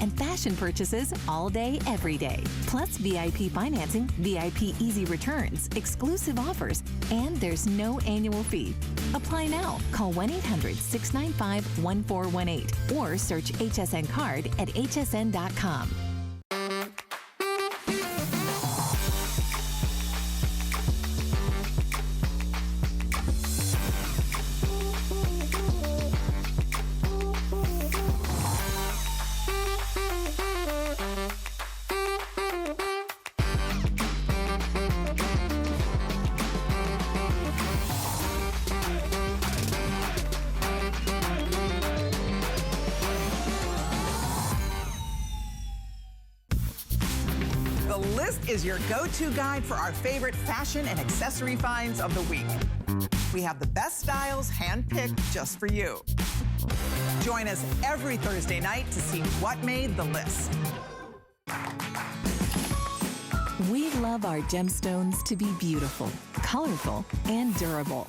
and fashion purchases all day, every day. Plus VIP financing, VIP easy returns, exclusive offers, and there's no annual fee. Apply now. Call 1-800-695-1418 or search HSN card at hsn.com. Is your go-to guide for our favorite fashion and accessory finds of the week. We have the best styles handpicked just for you. Join us every Thursday night to see what made the list. We love our gemstones to be beautiful, colorful, and durable.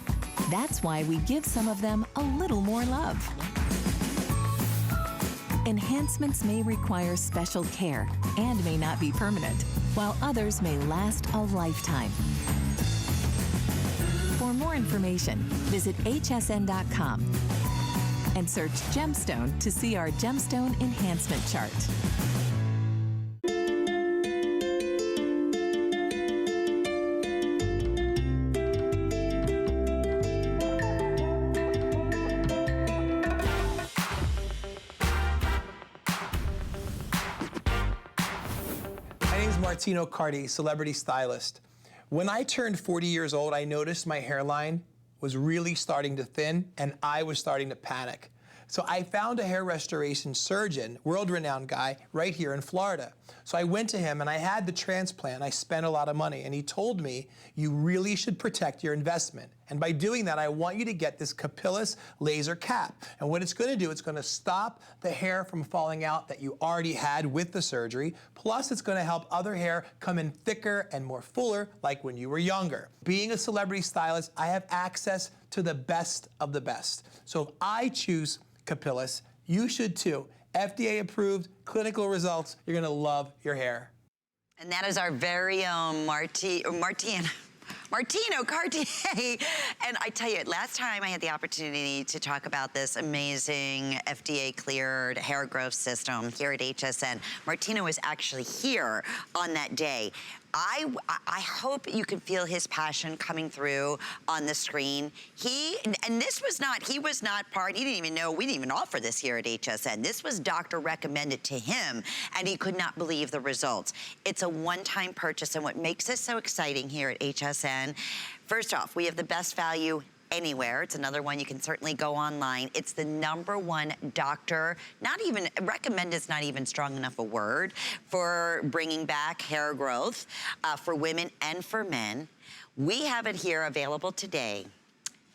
That's why we give some of them a little more love. Enhancements may require special care and may not be permanent, while others may last a lifetime. For more information, visit hsn.com and search gemstone to see our gemstone enhancement chart. Martino Cardi, celebrity stylist. When I turned 40 years old, I noticed my hairline was really starting to thin and I was starting to panic. So I found a hair restoration surgeon, world-renowned guy, right here in Florida. So I went to him and I had the transplant. I spent a lot of money and he told me, you really should protect your investment. And by doing that, I want you to get this capillus laser cap. And what it's gonna do, it's gonna stop the hair from falling out that you already had with the surgery. Plus, it's gonna help other hair come in thicker and more fuller, like when you were younger. Being a celebrity stylist, I have access to the best of the best. So if I choose capillus, you should too. FDA approved, clinical results, you're gonna love your hair. And that is our very own Martino Cartier. And I tell you, last time I had the opportunity to talk about this amazing FDA cleared hair growth system here at HSN, Martino was actually here on that day. I hope you can feel his passion coming through on the screen. He was not part, he didn't even know, we didn't even offer this here at HSN. This was doctor recommended to him and he could not believe the results. It's a one-time purchase and what makes this so exciting here at HSN, first off, we have the best value anywhere. It's another one you can certainly go online. It's the #1 doctor, recommend is not even strong enough a word, for bringing back hair growth for women and for men. We have it here available today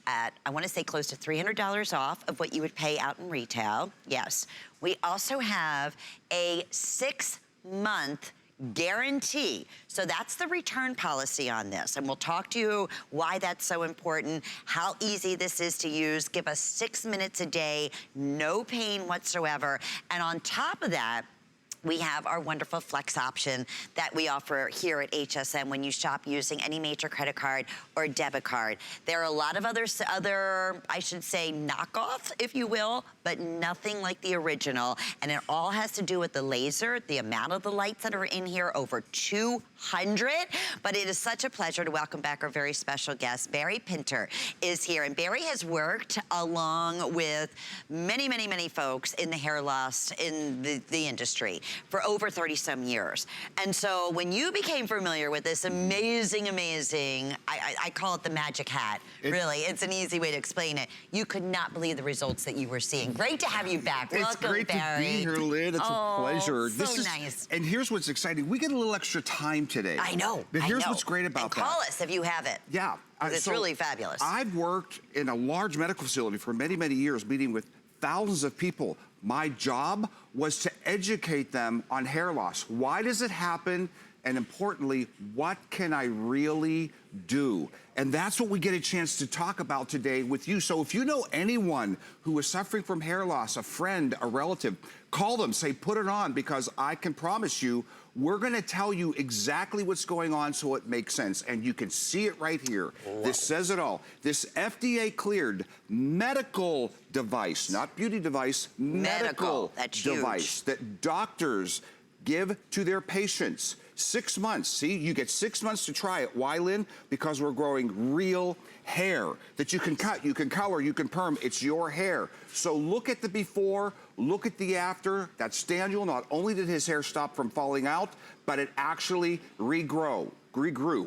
at, I wanna say close to $300 off of what you would pay out in retail. Yes. We also have a 6-month guarantee. So that's the return policy on this. And we'll talk to you why that's so important, how easy this is to use. Give us 6 minutes a day, no pain whatsoever. And on top of that, we have our wonderful flex option that we offer here at HSN when you shop using any major credit card or debit card. There are a lot of other, I should say, knockoff, if you will, but nothing like the original. And it all has to do with the laser, the amount of the lights that are in here, over 200. But it is such a pleasure to welcome back our very special guest. Barry Pinter is here. And Barry has worked along with many, many, many folks in the hair loss in the industry for over 30-some years. And so when you became familiar with this amazing, I call it the magic hat, really. It's an easy way to explain it. You could not believe the results that you were seeing. Great to have you back. Welcome, Barry. It's great to be here, Lynn. It's a pleasure. So nice. And here's what's exciting. We get a little extra time today. I know. But here's what's great about that. Call us if you have it. Yeah. It's really fabulous. I've worked in a large medical facility for many, many years, meeting with thousands of people. My job was to educate them on hair loss. Why does it happen? and importantly, what can I really do? And that's what we get a chance to talk about today with you. So if you know anyone who is suffering from hair loss, a friend, a relative, call them, say, put it on, because I can promise you, we're gonna tell you exactly what's going on so it makes sense. And you can see it right here. Wow. This says it all. This FDA cleared medical device, not beauty device, medical device that doctors give to their patients. 6 months, see, you get 6 months to try it. Why, Lynn? Because we're growing real hair that you can cut, you can color, you can perm. It's your hair. So look at the before, look at the after. That's Daniel. Not only did his hair stop from falling out, but it actually regrew.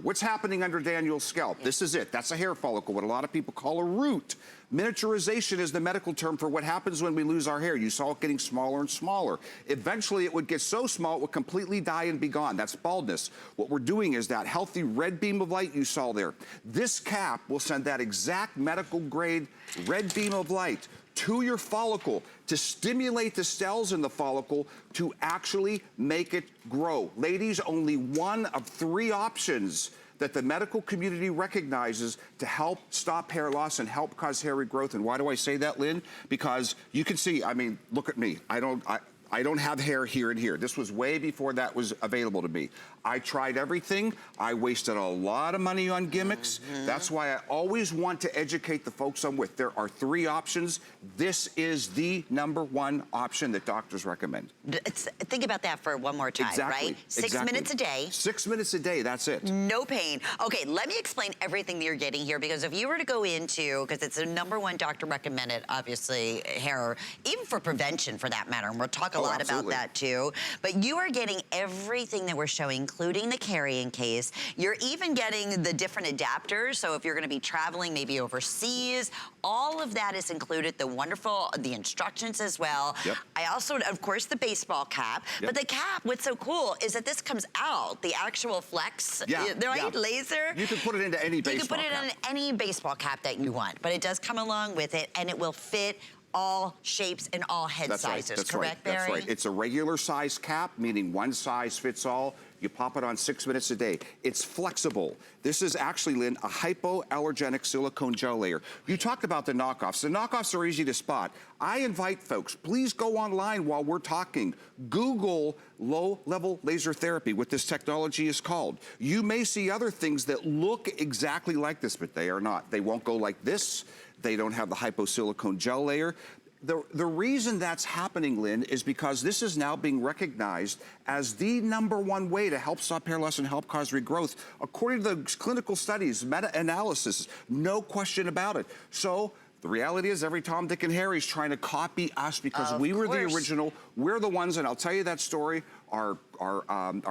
What's happening under Daniel's scalp? This is it. That's a hair follicle, what a lot of people call a root. Miniaturization is the medical term for what happens when we lose our hair. You saw it getting smaller and smaller. Eventually, it would get so small, it would completely die and be gone. That's baldness. What we're doing is that healthy red beam of light you saw there. This cap will send that exact medical grade red beam of light to your follicle to stimulate the cells in the follicle to actually make it grow. Ladies, only one of 3 options that the medical community recognizes to help stop hair loss and help cause hair regrowth. And why do I say that, Lynn? Because you can see, I mean, look at me. I don't have hair here and here. This was way before that was available to me. I tried everything. I wasted a lot of money on gimmicks. That's why I always want to educate the folks I'm with. There are 3 options. This is the #1 option that doctors recommend. Think about that for one more time, right? 6 minutes a day. 6 minutes a day, that's it. No pain. Okay, let me explain everything that you're getting here, because if you were to go into, because it's the #1 doctor recommended, obviously, hair, even for prevention for that matter, and we'll talk a lot about that too, but you are getting everything that we're showing, including the carrying case. You're even getting the different adapters, so if you're gonna be traveling maybe overseas, all of that is included, the instructions as well. I also, of course, the baseball cap, but the cap, what's so cool is that this comes out, the actual flex, right, laser. You can put it into any baseball cap. You can put it in any baseball cap that you want, but it does come along with it, and it will fit all shapes and all head sizes, correct, Barry? That's right. It's a regular size cap, meaning one size fits all. You pop it on 6 minutes a day. It's flexible. This is actually, Lynn, a hypoallergenic silicone gel layer. You talked about the knockoffs. The knockoffs are easy to spot. I invite folks, please go online while we're talking. Google low-level laser therapy, what this technology is called. You may see other things that look exactly like this, but they are not. They won't go like this. They don't have the hyposilicone gel layer. The reason that's happening, Lynn, is because this is now being recognized as the #1 way to help stop hair loss and help cause regrowth. According to the clinical studies, meta-analysis, no question about it. So the reality is every Tom, Dick, and Harry's trying to copy us because we were the original. We're the ones, and I'll tell you that story. Our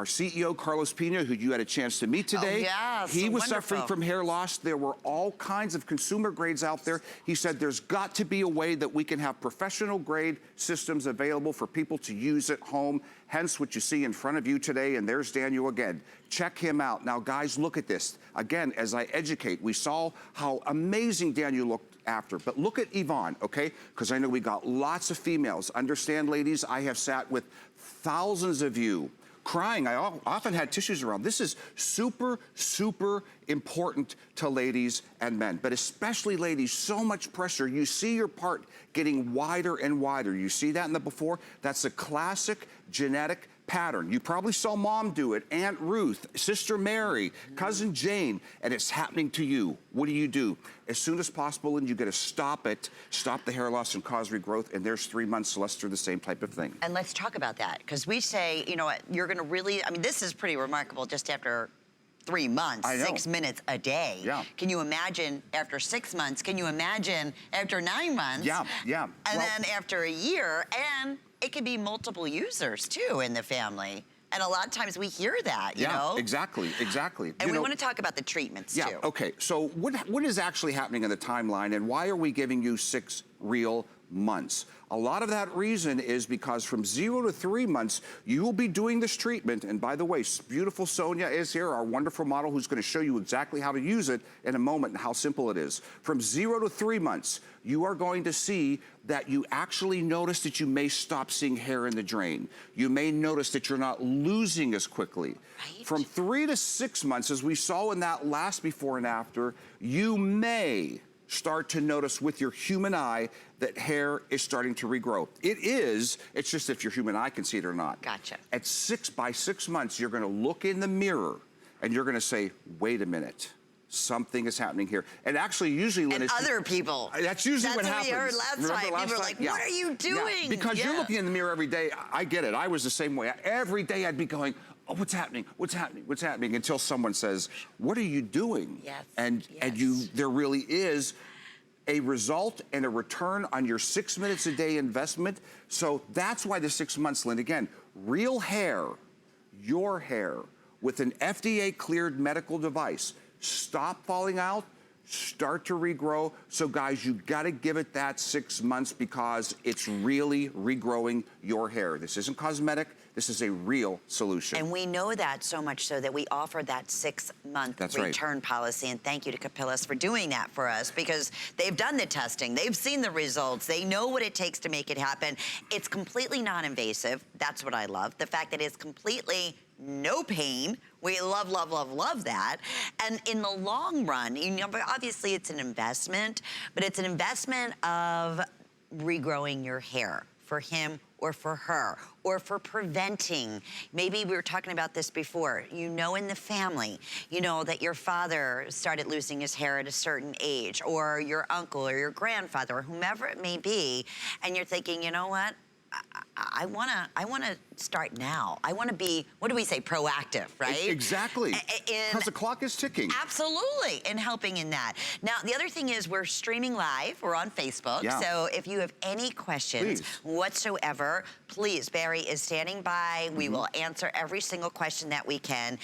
CEO, Carlos Pena, who you had a chance to meet today, he was suffering from hair loss. There were all kinds of consumer grades out there. He said there's got to be a way that we can have professional grade systems available for people to use at home. Hence what you see in front of you today, and there's Daniel again. Check him out. Now, guys, look at this. Again, as I educate, we saw how amazing Daniel looked after. But look at Yvonne, okay? Because I know we got lots of females. Understand, ladies, I have sat with thousands of you crying. I often had tissues around. This is super, super important to ladies and men, but especially ladies, so much pressure. You see your part getting wider and wider. You see that in the before? That's a classic genetic pattern. You probably saw mom do it, Aunt Ruth, Sister Mary, Cousin Jane, and it's happening to you. What do? As soon as possible, and you got to stop it, stop the hair loss and cause regrowth, and there's 3 months less for the same type of thing. And let's talk about that, because we say, you know what, you're going to really, I mean, this is pretty remarkable just after 3 months, 6 minutes a day. Yeah. Can you imagine after 6 months? Can you imagine after 9 months? Yeah. And then after a year, and it could be multiple users too in the family. And a lot of times we hear that, you know? Exactly. And we want to talk about the treatments too. Okay, so what is actually happening in the timeline, and why are we giving you 6 real months. A lot of that reason is because from 0 to 3 months, you will be doing this treatment. And by the way, beautiful Sonya is here, our wonderful model, who's going to show you exactly how to use it in a moment and how simple it is. From 0 to 3 months, you are going to see that you actually notice that you may stop seeing hair in the drain. You may notice that you're not losing as quickly. Right. From 3 to 6 months, as we saw in that last before and after, you may start to notice with your human eye that hair is starting to regrow. It's just if your human eye can see it or not. Gotcha. By 6 months, you're gonna look in the mirror and you're gonna say, wait a minute, something is happening here. And actually, usually when and other people. That's usually what happens. That's what we heard last time. People were like, what are you doing? Yeah. Because you're looking in the mirror every day. I get it, I was the same way. Every day I'd be going, oh, what's happening? What's happening? What's happening? Until someone says, what are you doing? Yes. And there really is a result and a return on your 6 minutes a day investment. So that's why the 6 months, Lynn. Again, real hair, your hair, with an FDA cleared medical device, stop falling out, start to regrow. So guys, you gotta give it that 6 months because it's really regrowing your hair. This isn't cosmetic. This is a real solution. And we know that so much so that we offer that 6 month return policy. And thank you to Capillus for doing that for us because they've done the testing. They've seen the results. They know what it takes to make it happen. It's completely non-invasive. That's what I love. The fact that it's completely no pain. We love, love, love, love that. And in the long run, you know, obviously it's an investment, but it's an investment of regrowing your hair for him or for her, or for preventing. Maybe we were talking about this before. You know, in the family, you know that your father started losing his hair at a certain age, or your uncle or your grandfather, or whomever it may be, and you're thinking, you know what? I wanna start now. I wanna be, what do we say, proactive, right? Exactly, because the clock is ticking. Absolutely, and helping in that. Now, the other thing is we're streaming live, we're on Facebook, so if you have any questions whatsoever, please, Barry is standing by. We will answer every single question that we can.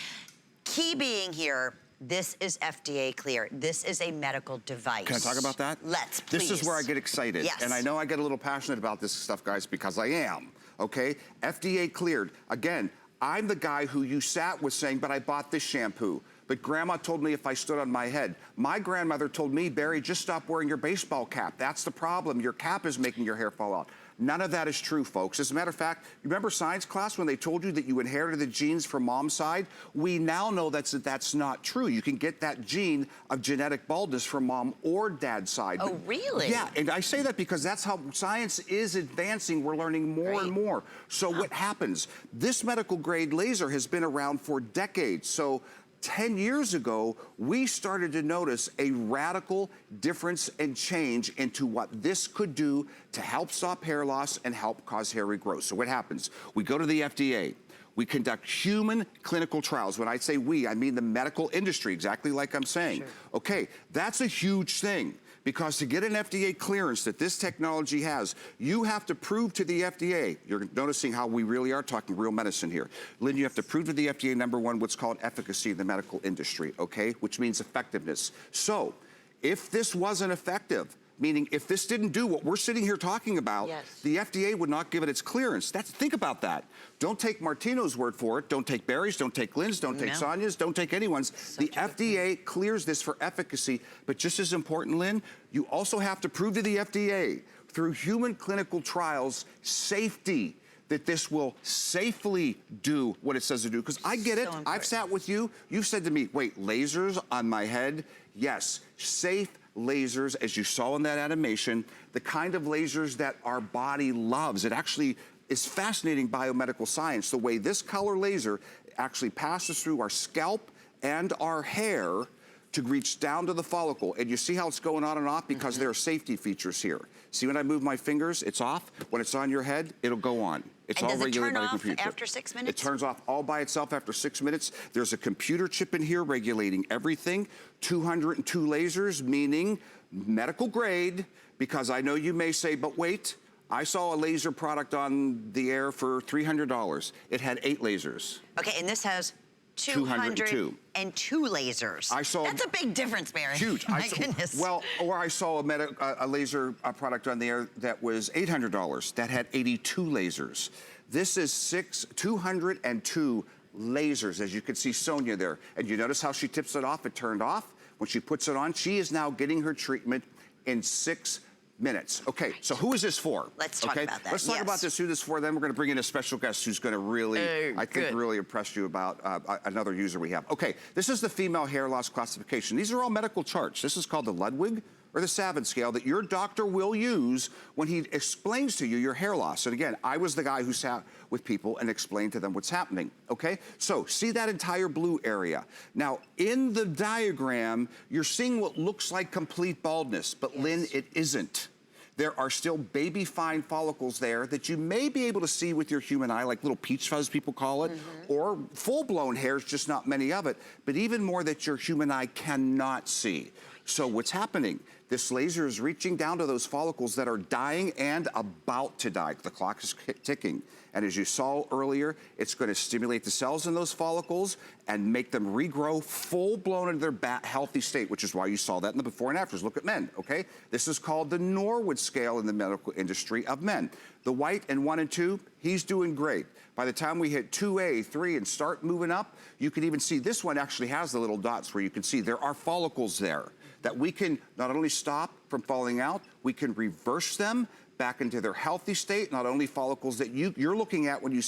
Key being here, this is FDA clear. This is a medical device. Can I talk about that? Let's, please. This is where I get excited. Yes. And I know I get a little passionate about this stuff, guys, because I am, okay? FDA cleared. Again, I'm the guy who you sat with saying, but I bought this shampoo. But grandma told me if I stood on my head. My grandmother told me, Barry, just stop wearing your baseball cap. That's the problem. Your cap is making your hair fall out. None of that is true, folks. As a matter of fact, you remember science class when they told you that you inherited the genes from mom's side? We now know that's not true. You can get that gene of genetic baldness from mom or dad's side. Oh, really? Yeah, and I say that because that's how science is advancing. We're learning more and more. So what happens? This medical grade laser has been around for decades. So 10 years ago, we started to notice a radical difference and change into what this could do to help stop hair loss and help cause hair regrowth. So what happens? We go to the FDA. We conduct human clinical trials. When I say we, I mean the medical industry, exactly like I'm saying. Sure. Okay, that's a huge thing. Because to get an FDA clearance that this technology has, you have to prove to the FDA, you're noticing how we really are talking real medicine here. Lynn, you have to prove to the FDA, number one, what's called efficacy in the medical industry, okay? Which means effectiveness. So, if this wasn't effective, meaning if this didn't do what we're sitting here talking about, the FDA would not give it its clearance. Think about that. Don't take Martino's word for it. Don't take Barry's, don't take Lynn's, don't take Sonia's, don't take anyone's. The FDA clears this for efficacy, but just as important, Lynn, you also have to prove to the FDA through human clinical trials safety, that this will safely do what it says to do. Because I get it, I've sat with you, you've said to me, wait, lasers on my head? Yes, safe lasers, as you saw in that animation, the kind of lasers that our body loves. It actually is fascinating biomedical science, the way this color laser actually passes through our scalp and our hair to reach down to the follicle. And you see how it's going on and off because there are safety features here. See when I move my fingers, it's off. When it's on your head, it'll go on. It's all regulated by the computer. Does it turn off after 6 minutes? It turns off all by itself after 6 minutes. There's a computer chip in here regulating everything. 202 lasers, meaning medical grade, because I know you may say, but wait, I saw a laser product on the air for $300. It had 8 lasers. Okay, and this has 202 lasers. I saw. That's a big difference, Barry. Huge. My goodness. Well, or I saw a laser product on there that was $800 that had 82 lasers. This is 202 lasers, as you can see Sonya there. And you notice how she tips it off? It turned off. When she puts it on, she is now getting her treatment in 6 minutes. Okay, so who is this for? Let's talk about that. Let's talk about this, who this is for. Then we're going to bring in a special guest who's going to really, I think, really impress you about another user we have. Okay, this is the female hair loss classification. These are all medical charts. This is called the Ludwig or the Savin scale that your doctor will use when he explains to you your hair loss. And again, I was the guy who sat with people and explained to them what's happening, okay? So see that entire blue area. Now, in the diagram, you're seeing what looks like complete baldness, but Lynn, it isn't. There are still baby fine follicles there that you may be able to see with your human eye, like little peach fuzz, people call it, or full-blown hairs, just not many of it, but even more that your human eye cannot see. So what's happening? This laser is reaching down to those follicles that are dying and about to die. The clock is ticking. And as you saw earlier, it's going to stimulate the cells in those follicles and make them regrow full-blown into their healthy state, which is why you saw that in the before and afters. Look at men, okay? This is called the Norwood scale in the medical industry of men. The white and 1 and 2, he's doing great. By the time we hit 2A, 3, and start moving up, you can even see this one actually has the little dots where you can see there are follicles there that we can not only stop from falling out, we can reverse them back into their healthy state. Not only follicles that you're looking at when you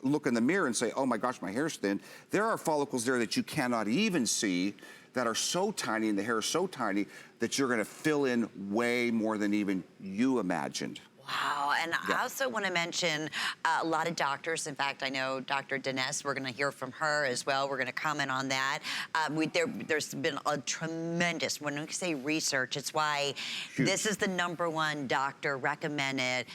look in the mirror and say, oh my gosh, my hair's thin. There are follicles there that you cannot even see that are so tiny, and the hair is so tiny that you're gonna fill in way more than even you imagined. Wow, and I also want to mention a lot of doctors. In fact, I know Dr. Dennis, we're going to hear from her as well. We're going to comment on that. There's been a tremendous, when we say research, it's why this is the #1 doctor recommended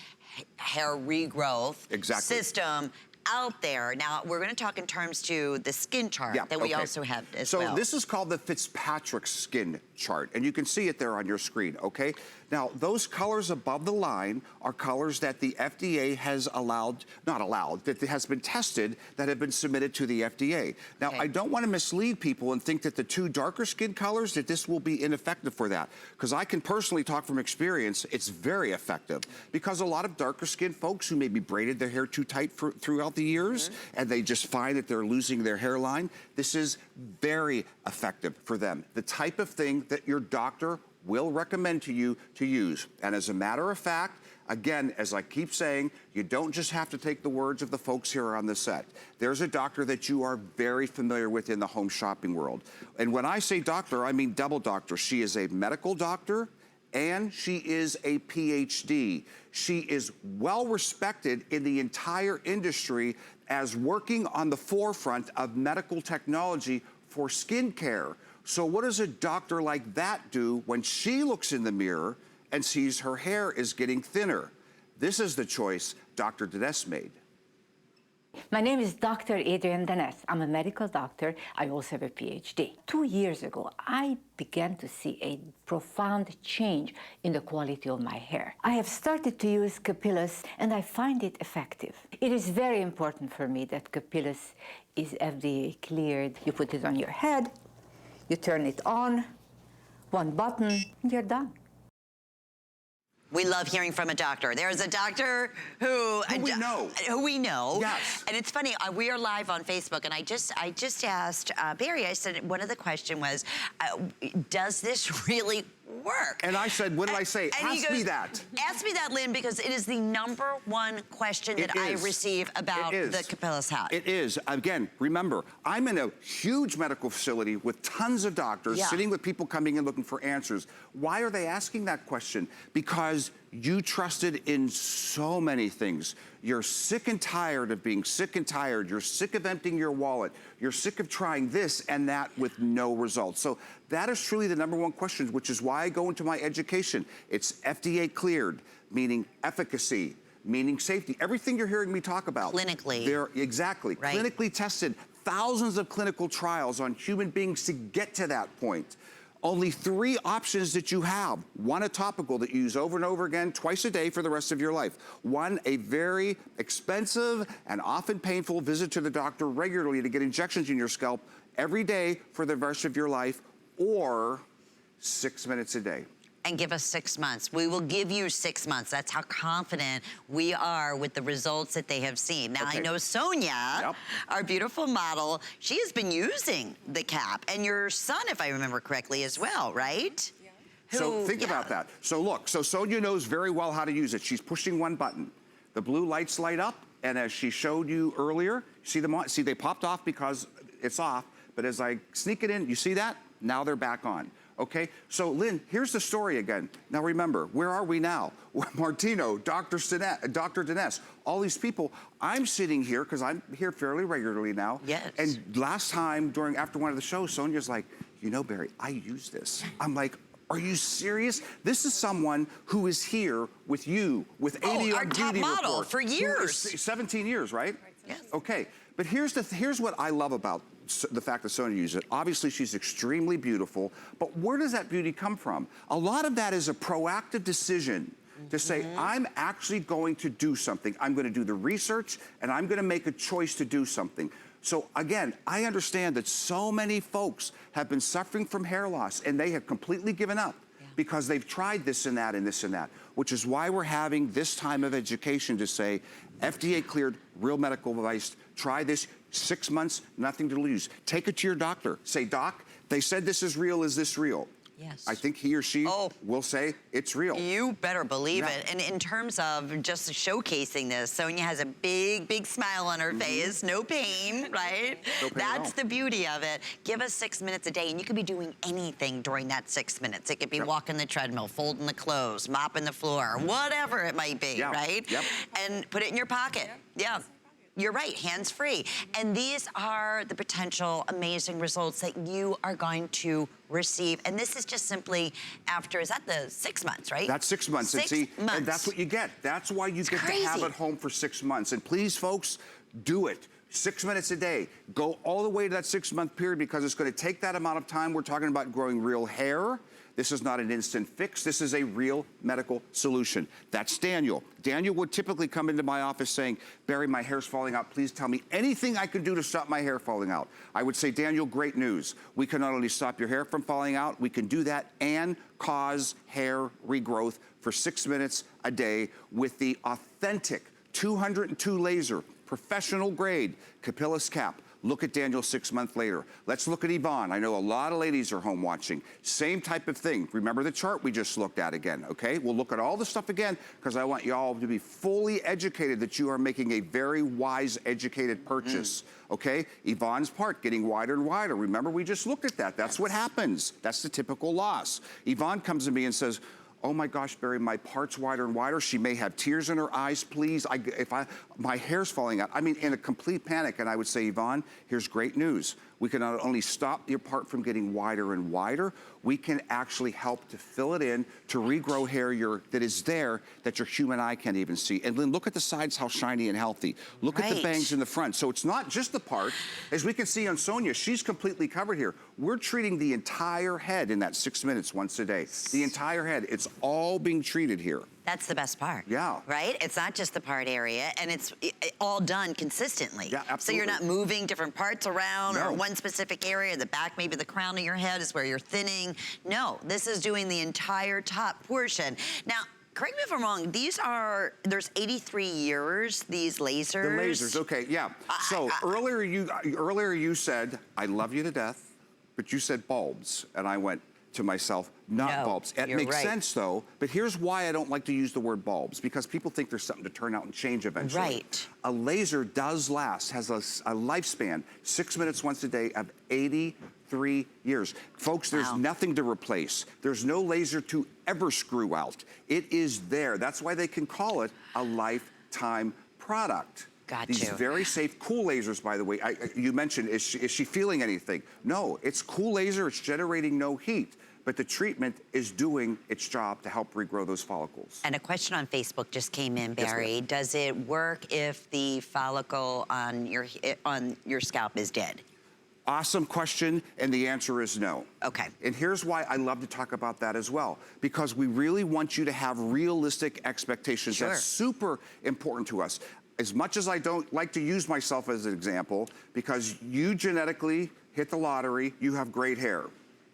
hair regrowth system out there. Now, we're going to talk in terms to the skin chart that we also have as well. So this is called the Fitzpatrick skin chart, and you can see it there on your screen, okay? Now, those colors above the line are colors that the FDA has that has been tested, that have been submitted to the FDA. Now, I don't want to mislead people and think that the 2 darker skin colors, that this will be ineffective for that. Because I can personally talk from experience, it's very effective. Because a lot of darker skin folks who maybe braided their hair too tight throughout the years, and they just find that they're losing their hairline, this is very effective for them. The type of thing that your doctor will recommend to you to use. And as a matter of fact, again, as I keep saying, you don't just have to take the words of the folks here on the set. There's a doctor that you are very familiar with in the home shopping world. And when I say doctor, I mean double doctor. She is a medical doctor and she is a PhD. She is well respected in the entire industry as working on the forefront of medical technology for skin care. So what does a doctor like that do when she looks in the mirror and sees her hair is getting thinner? This is the choice Dr. Dennis made. My name is Dr. Adrienne Dennis. I'm a medical doctor. I also have a PhD. 2 years ago, I began to see a profound change in the quality of my hair. I have started to use Capillus, and I find it effective. It is very important for me that Capillus is FDA cleared. You put it on your head, you turn it on, 1 button, and you're done. We love hearing from a doctor. There's a doctor who we know. Yes. And it's funny, we are live on Facebook, and I just asked Barry, I said, one of the question was, does this really work? And I said, what did I say? Ask me that. Ask me that, Lynn, because it is the #1 question that I receive about the Capillus hat. It is. Again, remember, I'm in a huge medical facility with tons of doctors sitting with people coming in looking for answers. Why are they asking that question? Because you trusted in so many things. You're sick and tired of being sick and tired. You're sick of emptying your wallet. You're sick of trying this and that with no results. So that is truly the #1 question, which is why I go into my education. It's FDA cleared, meaning efficacy, meaning safety. Everything you're hearing me talk about. Clinically. Exactly. Right. Clinically tested. Thousands of clinical trials on human beings to get to that point. Only 3 options that you have. 1, a topical that you use over and over again, twice a day for the rest of your life. 1, a very expensive and often painful visit to the doctor regularly to get injections in your scalp every day for the rest of your life, or 6 minutes a day. And give us 6 months. We will give you 6 months. That's how confident we are with the results that they have seen. Now, I know Sonya, our beautiful model, she has been using the cap. And your son, if I remember correctly, as well, right? So think about that. So look, so Sonya knows very well how to use it. She's pushing 1 button. The blue lights light up, and as she showed you earlier, see them on? See, they popped off because it's off, but as I sneak it in, you see that? Now they're back on. Okay, so Lynn, here's the story again. Now remember, where are we now? Martino, Dr. Dennis, all these people. I'm sitting here, because I'm here fairly regularly now. Yes. And last time, after one of the shows, Sonya's like, you know, Barry, I use this. I'm like, are you serious? This is someone who is here with you, with 80 our top model for years. 17 years, right? Yes. Okay, but here's what I love about the fact that Sonya uses it. Obviously, she's extremely beautiful, but where does that beauty come from? A lot of that is a proactive decision to say, I'm actually going to do something. I'm going to do the research, and I'm going to make a choice to do something. So again, I understand that so many folks have been suffering from hair loss, and they have completely given up because they've tried this and that and this and that, which is why we're having this time of education to say, FDA cleared, real medical device, try this, 6 months, nothing to lose. Take it to your doctor. Say, doc, they said this is real, is this real? Yes. I think he or she will say it's real. You better believe it. And in terms of just showcasing this, Sonya has a big, big smile on her face. No pain, right? No pain That's the beauty of it. Give us 6 minutes a day, and you could be doing anything during that 6 minutes. It could be walking the treadmill, folding the clothes, mopping the floor, whatever it might be, right? And put it in your pocket. You're right, hands-free. And these are the potential amazing results that you are going to receive. And this is just simply after, is that the 6 months, right? That's 6 months. 6 months. And that's what you get. That's why you get to have it home for 6 months. And please, folks, do it. 6 minutes a day. Go all the way to that 6 month period, because it's going to take that amount of time. We're talking about growing real hair. This is not an instant fix. This is a real medical solution. That's Daniel. Daniel would typically come into my office saying, Barry, my hair's falling out. Please tell me anything I can do to stop my hair falling out. I would say, Daniel, great news. We can not only stop your hair from falling out, we can do that and cause hair regrowth for 6 minutes a day with the authentic 202 laser, professional grade Capillus cap. Look at Daniel 6 months later. Let's look at Yvonne. I know a lot of ladies are home watching. Same type of thing. Remember the chart we just looked at again, okay? We'll look at all the stuff again, because I want you all to be fully educated that you are making a very wise, educated purchase, okay? Yvonne's part getting wider and wider. Remember, we just looked at that. That's what happens. That's the typical loss. Yvonne comes to me and says, oh my gosh, Barry, my part's wider and wider. She may have tears in her eyes, please. My hair's falling out. I mean, in a complete panic. And I would say, Yvonne, here's great news. We can not only stop your part from getting wider and wider, we can actually help to fill it in, to regrow hair that is there that your human eye can't even see. And Lynn, look at the sides, how shiny and healthy. Look at the bangs in the front. So it's not just the part. As we can see on Sonya, she's completely covered here. We're treating the entire head in that 6 minutes once a day. The entire head, it's all being treated here. That's the best part. Yeah. Right? It's not just the part area, and it's all done consistently. Yeah, absolutely. So you're not moving different parts around or one specific area. The back, maybe the crown of your head is where you're thinning. No, this is doing the entire top portion. Now, correct me if I'm wrong, there's 83 years, these lasers. The lasers, okay, yeah. So earlier you said, I love you to death, but you said bulbs. And I went to myself, not bulbs. It makes sense though, but here's why I don't like to use the word bulbs, because people think there's something to turn out and change eventually. Right. A laser does last, has a lifespan, 6 minutes once a day of 83 years. Folks, there's nothing to replace. There's no laser to ever screw out. It is there. That's why they can call it a lifetime product. Got These you. very safe, cool lasers, by the way. You mentioned, is she feeling anything? No, it's cool laser, it's generating no heat, but the treatment is doing its job to help regrow those follicles. And a question on Facebook just came in, Barry. Yes, does it work if the follicle on your scalp is dead? Awesome question, and the answer is no. Okay. And here's why I love to talk about that as well, because we really want you to have realistic expectations. Sure. That's super important to us. As much as I don't like to use myself as an example, because you genetically hit the lottery, you have great hair.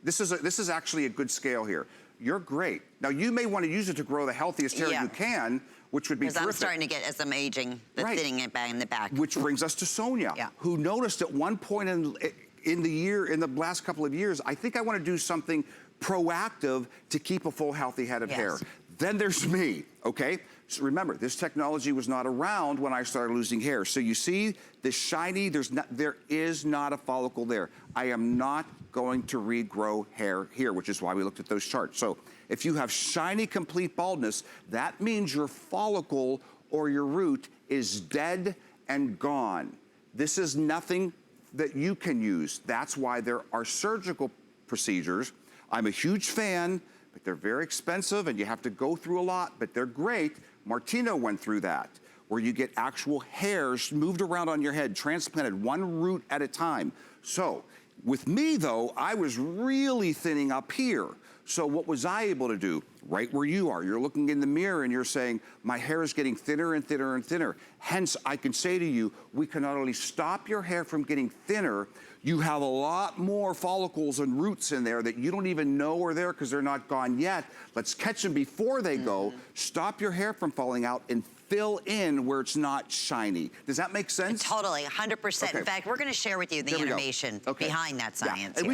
This is actually a good scale here. You're great. Now, you may want to use it to grow the healthiest hair you can, which would be terrific. Because I'm starting to get, as I'm aging, the thinning it back in the back. Which brings us to Sonya, who noticed at one point in the last couple of years, I think I want to do something proactive to keep a full, healthy head of hair. Then there's me, okay? So remember, this technology was not around when I started losing hair. So you see this shiny, there is not a follicle there. I am not going to regrow hair here, which is why we looked at those charts. So if you have shiny, complete baldness, that means your follicle or your root is dead and gone. This is nothing that you can use. That's why there are surgical procedures. I'm a huge fan, but they're very expensive and you have to go through a lot, but they're great. Martino went through that, where you get actual hairs moved around on your head, transplanted one root at a time. So with me though, I was really thinning up here. So what was I able to do? Right where you are, you're looking in the mirror and you're saying, my hair is getting thinner and thinner and thinner. Hence, I can say to you, we can not only stop your hair from getting thinner, you have a lot more follicles and roots in there that you don't even know are there because they're not gone yet. Let's catch them before they go, stop your hair from falling out, and fill in where it's not shiny. Does that make sense? Totally, 100%. Okay. In fact, we're going to share with you the animation behind that science. And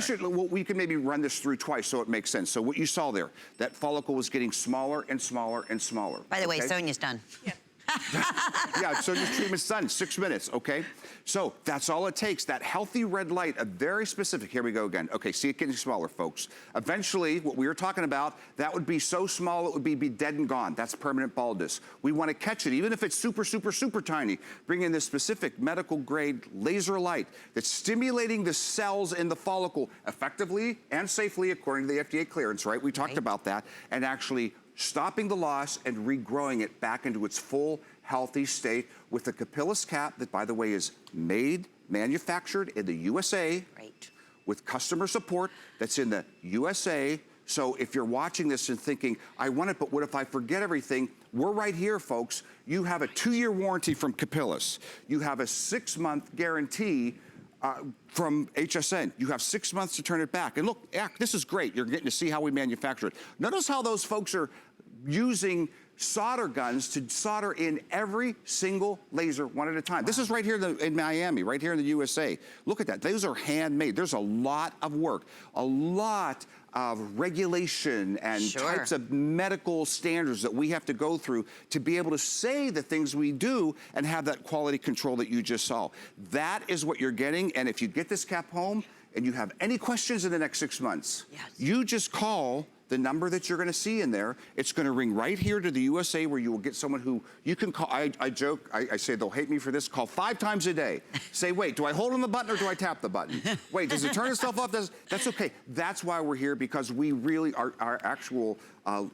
we can maybe run this through twice so it makes sense. So what you saw there, that follicle was getting smaller and smaller and smaller. By the way, Sonia's done. Yeah, so your treatment's done, 6 minutes, okay? So that's all it takes, that healthy red light, a very specific, here we go again. Okay, see it getting smaller, folks. Eventually, what we were talking about, that would be so small it would be dead and gone. That's permanent baldness. We want to catch it, even if it's super, super, super tiny. Bring in this specific medical grade laser light that's stimulating the cells in the follicle effectively and safely according to the FDA clearance, right? We talked about that, and actually stopping the loss and regrowing it back into its full, healthy state with a capillus cap that, by the way, is manufactured in the USA, with customer support that's in the USA. So if you're watching this and thinking, I want it, but what if I forget everything? We're right here, folks. You have a 2-year warranty from Capillus. You have a 6-month guarantee from HSN. You have 6 months to turn it back. And look, this is great. You're getting to see how we manufacture it. Notice how those folks are using solder guns to solder in every single laser one at a time. This is right here in Miami, right here in the USA. Look at that. Those are handmade. There's a lot of work, a lot of regulation and types of medical standards that we have to go through to be able to say the things we do and have that quality control that you just saw. That is what you're getting. And if you get this cap home and you have any questions in the next 6 months, you just call the number that you're going to see in there. It's going to ring right here to the USA, where you will get someone who you can call. I joke, I say they'll hate me for this. Call 5 times a day. Say, wait, do I hold on the button or do I tap the button? Wait, does it turn itself off? That's okay. That's why we're here, because we really, our actual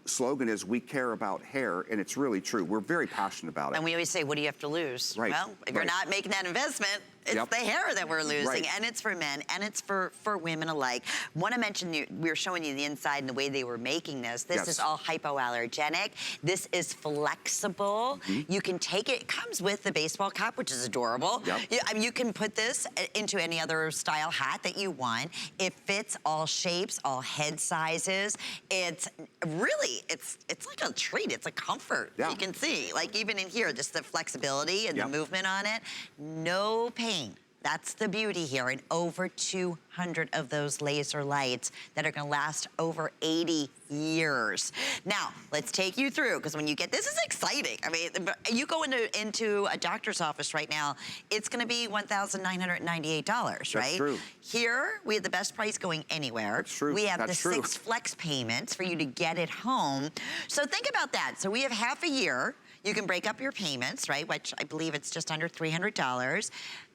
slogan is, we care about hair, and it's really true. We're very passionate about it. And we always say, what do you have to lose? Right. Well, if you're not making that investment, it's the hair that we're losing, and it's for men, and it's for women alike. Want to mention, we were showing you the inside and the way they were making this. This is all hypoallergenic. This is flexible. You can take it. It comes with the baseball cap, which is adorable. I mean, you can put this into any other style hat that you want. It fits all shapes, all head sizes. It's really, it's like a treat. It's a comfort. You can see, like even in here, just the flexibility and the movement on it. No pain. That's the beauty here, and over 200 of those laser lights that are gonna last over 80 years. Now, let's take you through, because when you get, this is exciting. I mean, you go into a doctor's office right now, it's gonna be $1,998, right? That's true. Here, we have the best price going anywhere. That's true. We have the 6 flex payments for you to get it home. So think about that. So we have half a year. You can break up your payments, right? Which I believe it's just under $300.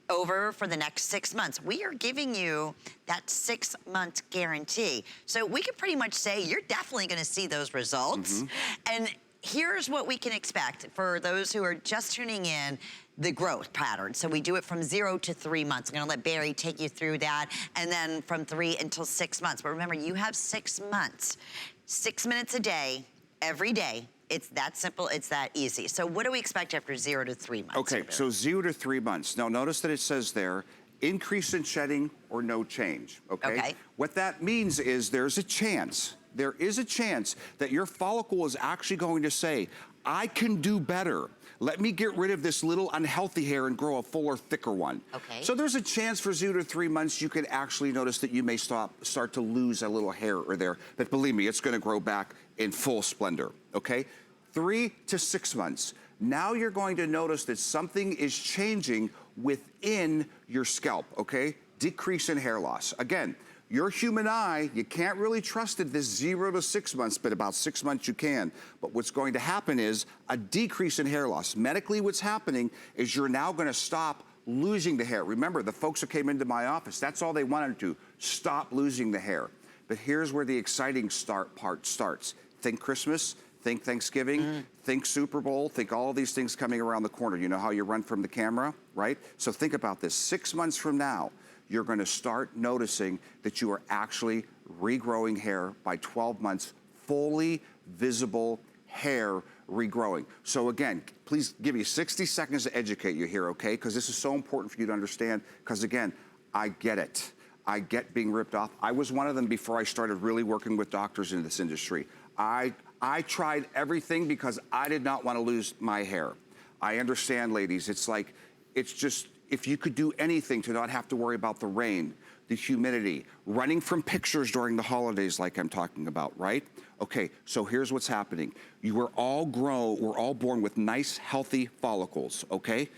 Over for the next 6 months. We are giving you that 6-month guarantee. So we could pretty much say you're definitely gonna see those results. And here's what we can expect for those who are just tuning in. the growth pattern. So we do it from 0 to 3 months. I'm gonna let Barry take you through that, and then from 3 until 6 months. But remember, you have 6 months. 6 minutes a day, every day. It's that simple, it's that easy. So what do we expect after 0 to 3 months? Okay, so 0 to 3 months. Now notice that it says there, increase in shedding or no change, okay? What that means is there is a chance that your follicle is actually going to say, I can do better. Let me get rid of this little unhealthy hair and grow a fuller, thicker one. Okay. So there's a chance for 0 to 3 months you can actually notice that you may start to lose a little hair or there. But believe me, it's gonna grow back in full splendor, okay? 3 to 6 months. Now you're going to notice that something is changing within your scalp, okay? Decrease in hair loss. Again, your human eye, you can't really trust it this 0 to 6 months, but about 6 months you can. But what's going to happen is a decrease in hair loss. Medically, what's happening is you're now gonna stop losing the hair. Remember, the folks who came into my office, that's all they wanted to do, stop losing the hair. But here's where the exciting part starts. Think Christmas, think Thanksgiving, think Super Bowl, think all of these things coming around the corner. You know how you run from the camera, right? So think about this, 6 months from now, you're gonna start noticing that you are actually regrowing hair by 12 months, fully visible hair regrowing. So again, please give me 60 seconds to educate you here, okay? Because this is so important for you to understand, because again, I get it. I get being ripped off. I was one of them before I started really working with doctors in this industry. I tried everything because I did not want to lose my hair. I understand, ladies, it's like, it's just, if you could do anything to not have to worry about the rain, the humidity, running from pictures during the holidays like I'm talking about, right? Okay, so here's what's happening. We're all born with nice, healthy follicles, okay?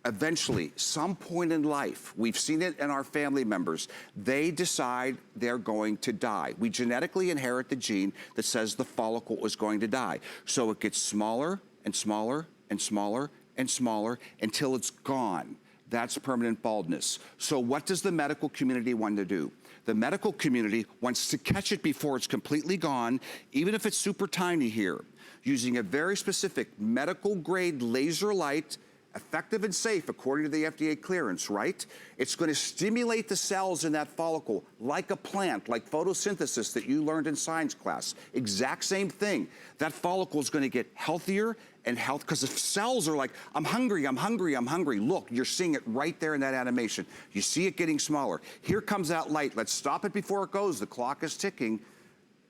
Eventually, some point in life, we've seen it in our family members, they decide they're going to die. We genetically inherit the gene that says the follicle is going to die. So it gets smaller and smaller and smaller and smaller until it's gone. That's permanent baldness. So what does the medical community want to do? The medical community wants to catch it before it's completely gone, even if it's super tiny here, using a very specific medical grade laser light, effective and safe according to the FDA clearance, right? It's going to stimulate the cells in that follicle like a plant, like photosynthesis that you learned in science class. Exact same thing. That follicle is going to get healthier and because the cells are like, I'm hungry, I'm hungry, I'm hungry. Look, you're seeing it right there in that animation. You see it getting smaller. Here comes that light. Let's stop it before it goes. The clock is ticking.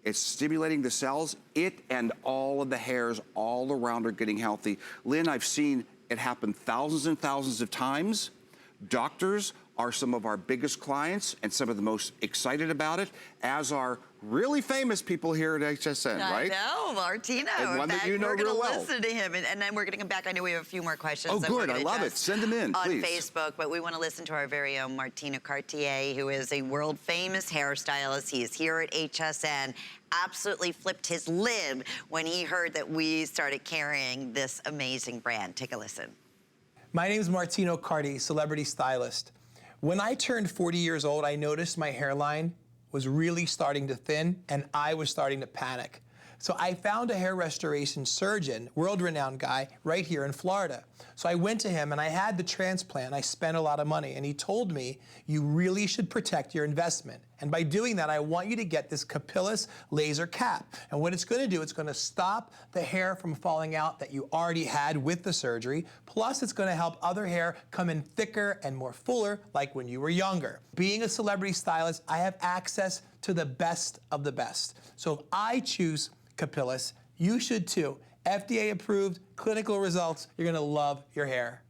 It's stimulating the cells. It and all of the hairs all around are getting healthy. Lynn, I've seen it happen thousands and thousands of times. Doctors are some of our biggest clients and some of the most excited about it, as are really famous people here at HSN, right? I know, Martino. And one that you know we're real well. We're going to listen to him, and then we're going to come back. I know we have a few more questions. Oh, good. I love it. Send them in, please. On Facebook, but we want to listen to our very own Martino Cartier, who is a world-famous hairstylist. He is here at HSN. Absolutely flipped his lid when he heard that we started carrying this amazing brand. Take a listen. My name is Martino Cartier, celebrity stylist. When I turned 40 years old, I noticed my hairline was really starting to thin, and I was starting to panic. So I found a hair restoration surgeon, world-renowned guy, right here in Florida. So I went to him and I had the transplant. I spent a lot of money, and he told me, you really should protect your investment. And by doing that, I want you to get this capillus laser cap. And what it's gonna do, it's gonna stop the hair from falling out that you already had with the surgery. Plus, it's gonna help other hair come in thicker and more fuller, like when you were younger. Being a celebrity stylist, I have access to the best of the best. So if I choose capillus, you should too. FDA approved, clinical results, you're gonna love your hair.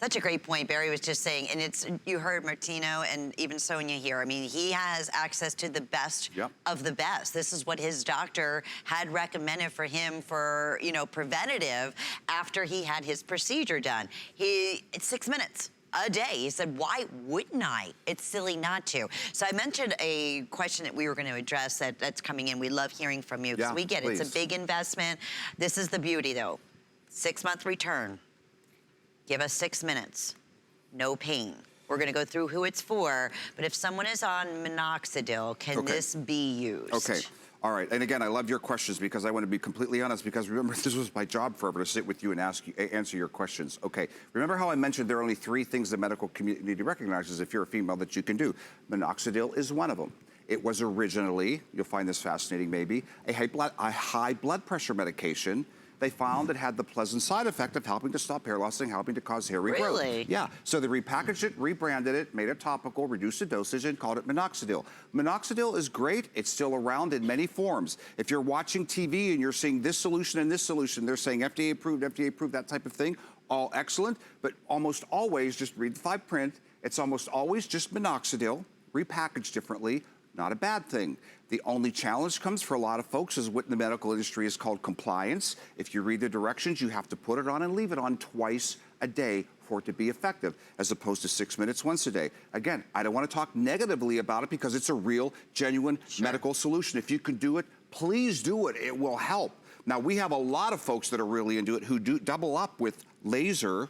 Such a great point. Barry was just saying, and you heard Martino and even Sonya here. I mean, he has access to the best of the best. This is what his doctor had recommended for him for, you know, preventative after he had his procedure done. It's 6 minutes a day. He said, why wouldn't I? It's silly not to. So I mentioned a question that we were going to address that's coming in. We love hearing from you because we get it. It's a big investment. This is the beauty though. 6-month return. Give us 6 minutes. No pain. We're going to go through who it's for, but if someone is on minoxidil, can this be used? Okay. All right, and again, I love your questions because I want to be completely honest, because remember, this was my job forever to sit with you and answer your questions. Okay, remember how I mentioned there are only 3 things the medical community recognizes if you're a female that you can do. Minoxidil is one of them. It was originally, you'll find this fascinating maybe, a high blood pressure medication. They found it had the pleasant side effect of helping to stop hair loss and helping to cause hair regrowth. Really? Yeah, so they repackaged it, rebranded it, made it topical, reduced the dosage, and called it minoxidil. Minoxidil is great. It's still around in many forms. If you're watching TV and you're seeing this solution and this solution, they're saying FDA approved, that type of thing, all excellent, but almost always, just read the fine print, it's almost always just minoxidil, repackaged differently, not a bad thing. The only challenge comes for a lot of folks is what in the medical industry is called compliance. If you read the directions, you have to put it on and leave it on twice a day for it to be effective, as opposed to 6 minutes once a day. Again, I don't want to talk negatively about it because it's a real, genuine medical solution. If you can do it, please do it. It will help. Now, we have a lot of folks that are really into it who do double up with laser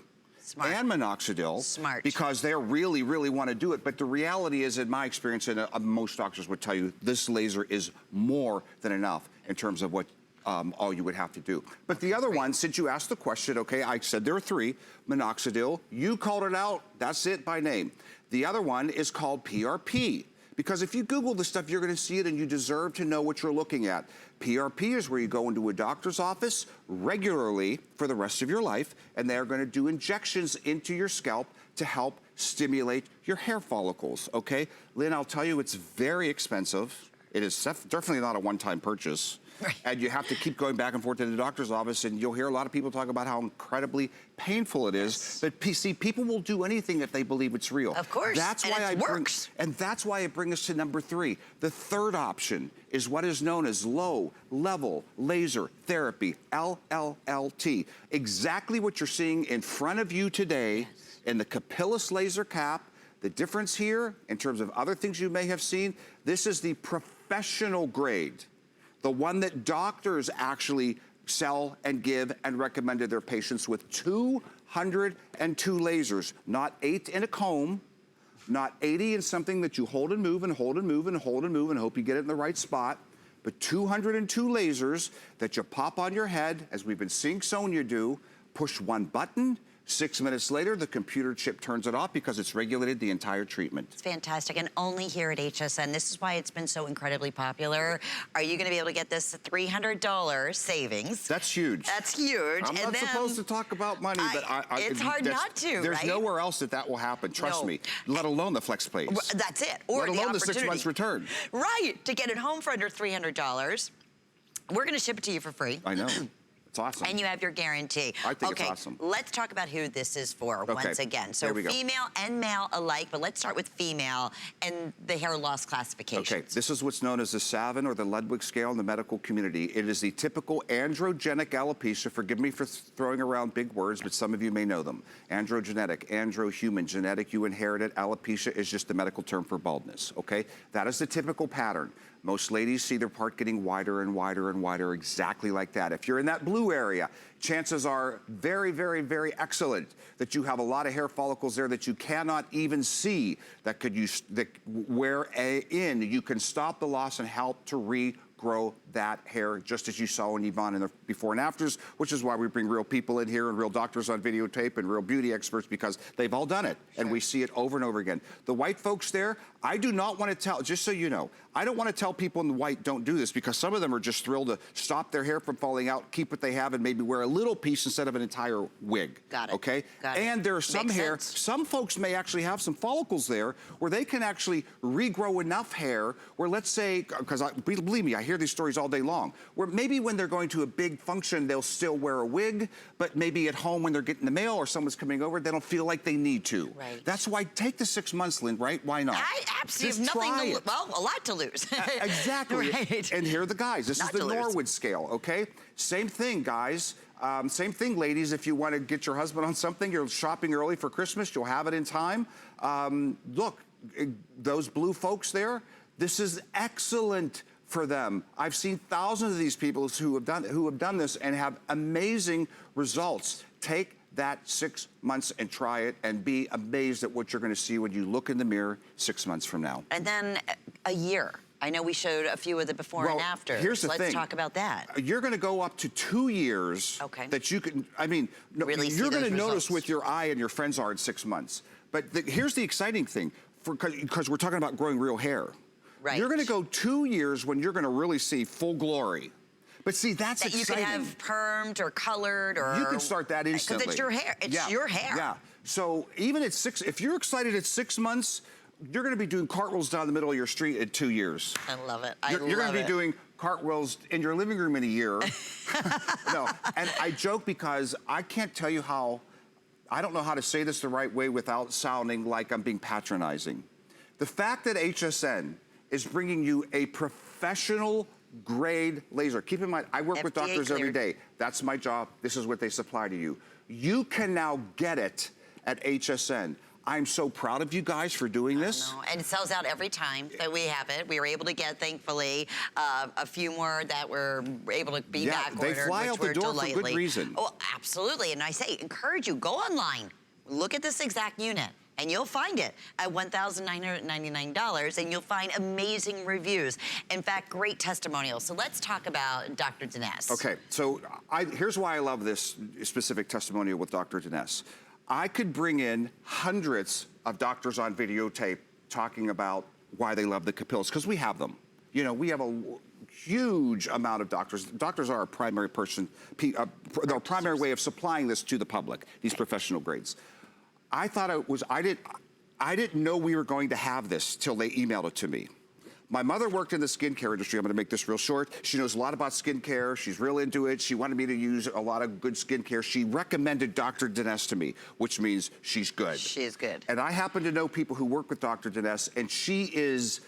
and minoxidil because they really, really want to do it. But the reality is, in my experience, and most doctors would tell you, this laser is more than enough in terms of what all you would have to do. But the other one, since you asked the question, okay, I said there are 3, minoxidil, you called it out, that's it by name. The other one is called PRP. Because if you Google this stuff, you're going to see it, and you deserve to know what you're looking at. PRP is where you go into a doctor's office regularly for the rest of your life, and they're going to do injections into your scalp to help stimulate your hair follicles, okay? Lynn, I'll tell you, it's very expensive. It is definitely not a one-time purchase. Right. And you have to keep going back and forth to the doctor's office, and you'll hear a lot of people talk about how incredibly painful it is. But see, people will do anything if they believe it's real. Of course, that's why it works. And that's why it brings us to number 3. The third option is what is known as low-level laser therapy, LLLT. Exactly what you're seeing in front of you today in the Capillus laser cap. The difference here, in terms of other things you may have seen, this is the professional grade. The one that doctors actually sell and give and recommend to their patients with 202 lasers, not 8 in a comb, not 80 in something that you hold and move and hold and move and hold and move and hope you get it in the right spot, but 202 lasers that you pop on your head, as we've been seeing Sonya do, push one button, 6 minutes later, the computer chip turns it off because it's regulated the entire treatment. It's fantastic, and only here at HSN. This is why it's been so incredibly popular. Are you going to be able to get this $300 savings? That's huge. That's huge. I'm not supposed to talk about money, but it's hard not to, There's nowhere else that will happen, trust me, let alone the flex pays. That's it, or let alone the 6 months return. Right, to get it home for under $300. We're going to ship it to you for free. I know. It's awesome. And you have your guarantee. I think it's awesome. Let's talk about who this is for once again. So female and male alike, but let's start with female and the hair loss classification. Okay, this is what's known as the Savin or the Ludwig scale in the medical community. It is the typical androgenic alopecia. Forgive me for throwing around big words, but some of you may know them. Androgenetic, androhuman, genetic, you inherited. Alopecia is just the medical term for baldness, okay? That is the typical pattern. Most ladies see their part getting wider and wider and wider, exactly like that. If you're in that blue area, chances are very, very, very excellent that you have a lot of hair follicles there that you cannot even see that could use, wherein you can stop the loss and help to regrow that hair, just as you saw in Yvonne in the before and afters, which is why we bring real people in here and real doctors on videotape and real beauty experts, because they've all done it, and we see it over and over again. The white folks there, I do not want to tell, just so you know, I don't want to tell people in the white don't do this, because some of them are just thrilled to stop their hair from falling out, keep what they have, and maybe wear a little piece instead of an entire wig. Got it. Okay? Got it. And there are some hair, some folks may actually have some follicles there where they can actually regrow enough hair where, let's say, because believe me, I hear these stories all day long, where maybe when they're going to a big function, they'll still wear a wig, but maybe at home when they're getting the mail or someone's coming over, they don't feel like they need to. Right. That's why, take the 6 months, Lynn, right? Why not? I absolutely have nothing to lose. Well, a lot to lose. Exactly. Right. And here are the guys. This is the Norwood scale, okay? Same thing, guys. Same thing, ladies. If you want to get your husband on something, you're shopping early for Christmas, you'll have it in time. Look, those blue folks there, this is excellent for them. I've seen thousands of these people who have done this and have amazing results. Take that 6 months and try it and be amazed at what you're going to see when you look in the mirror 6 months from now. And then a year I know we showed a few of the before and after. Here's the thing. Let's talk about that. You're going to go up to 2 years that you can, I mean, really you're going to notice results. with your eye and your friends are in 6 months. But here's the exciting thing, because we're talking about growing real hair. Right. You're going to go 2 years when you're going to really see full glory. But see, that's that exciting. You can have permed or colored or... You can start that instantly. Because it's your hair. It's your hair. Yeah. So even at 6, if you're excited at 6 months, you're going to be doing cartwheels down the middle of your street at 2 years. I love it. You're going to be doing cartwheels in your living room in a year. No, and I joke because I can't tell you how, I don't know how to say this the right way without sounding like I'm being patronizing. The fact that HSN is bringing you a professional grade laser. Keep in mind, I work with doctors every day. That's my job. This is what they supply to you. You can now get it at HSN. I'm so proud of you guys for doing this. And it sells out every time that we have it. We were able to get, thankfully, a few more that were able to be back ordered. They fly out the door for good reason. Oh, absolutely. And I say, encourage you, go online. Look at this exact unit. And you'll find it at $1,999, and you'll find amazing reviews. In fact, great testimonials. So let's talk about Dr. Dennis. Okay, so here's why I love this specific testimonial with Dr. Dennis. I could bring in hundreds of doctors on videotape talking about why they love the capillas, because we have them. You know, we have a huge amount of doctors. Doctors are our primary their primary way of supplying this to the public, these professional grades. I thought it was, I didn't know we were going to have this till they emailed it to me. My mother worked in the skincare industry. I'm gonna make this real short. She knows a lot about skincare. She's real into it. She wanted me to use a lot of good skincare. She recommended Dr. Dennis to me, which means she's good. She's good. And I happen to know people who work with Dr. Dennis, and she is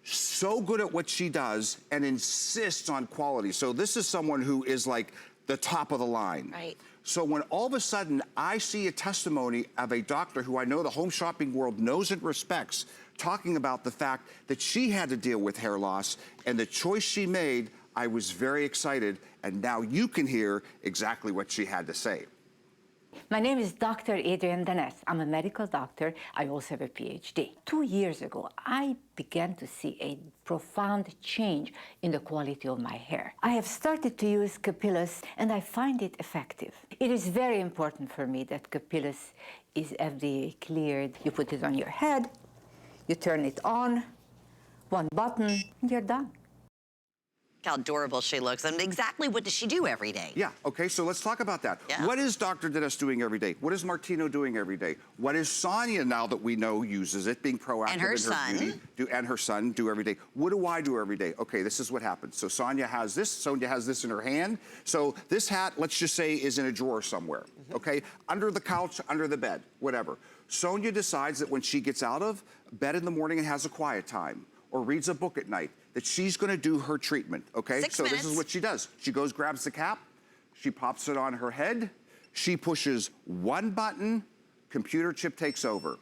so good at what she does and insists on quality. So this is someone who is like the top of the line. Right. So when all of a sudden I see a testimony of a doctor who I know the home shopping world knows and respects, talking about the fact that she had to deal with hair loss and the choice she made, I was very excited. And now you can hear exactly what she had to say. My name is Dr. Adrienne Dennis. I'm a medical doctor. I also have a PhD. 2 years ago, I began to see a profound change in the quality of my hair. I have started to use capillas, and I find it effective. It is very important for me that capillas is FDA cleared. You put it on your head, you turn it on, one button, and you're done. How adorable she looks, and exactly what does she do every day? Yeah, okay, so let's talk about that. Yeah. What is Dr. Dennis doing every day? What is Martino doing every day? What is Sonya, now that we know uses it, being proactive And her in her beauty, and her son do every day? What do I do every day? Okay, this is what happens. So Sonya has this in her hand. So this hat, let's just say, is in a drawer somewhere, okay? Under the couch, under the bed, whatever. Sonya decides that when she gets out of bed in the morning and has a quiet time, or reads a book at night, that she's gonna do her treatment, okay? 6 so minutes. This is what she does. She goes, grabs the cap, she pops it on her head, she pushes one button, computer chip takes over.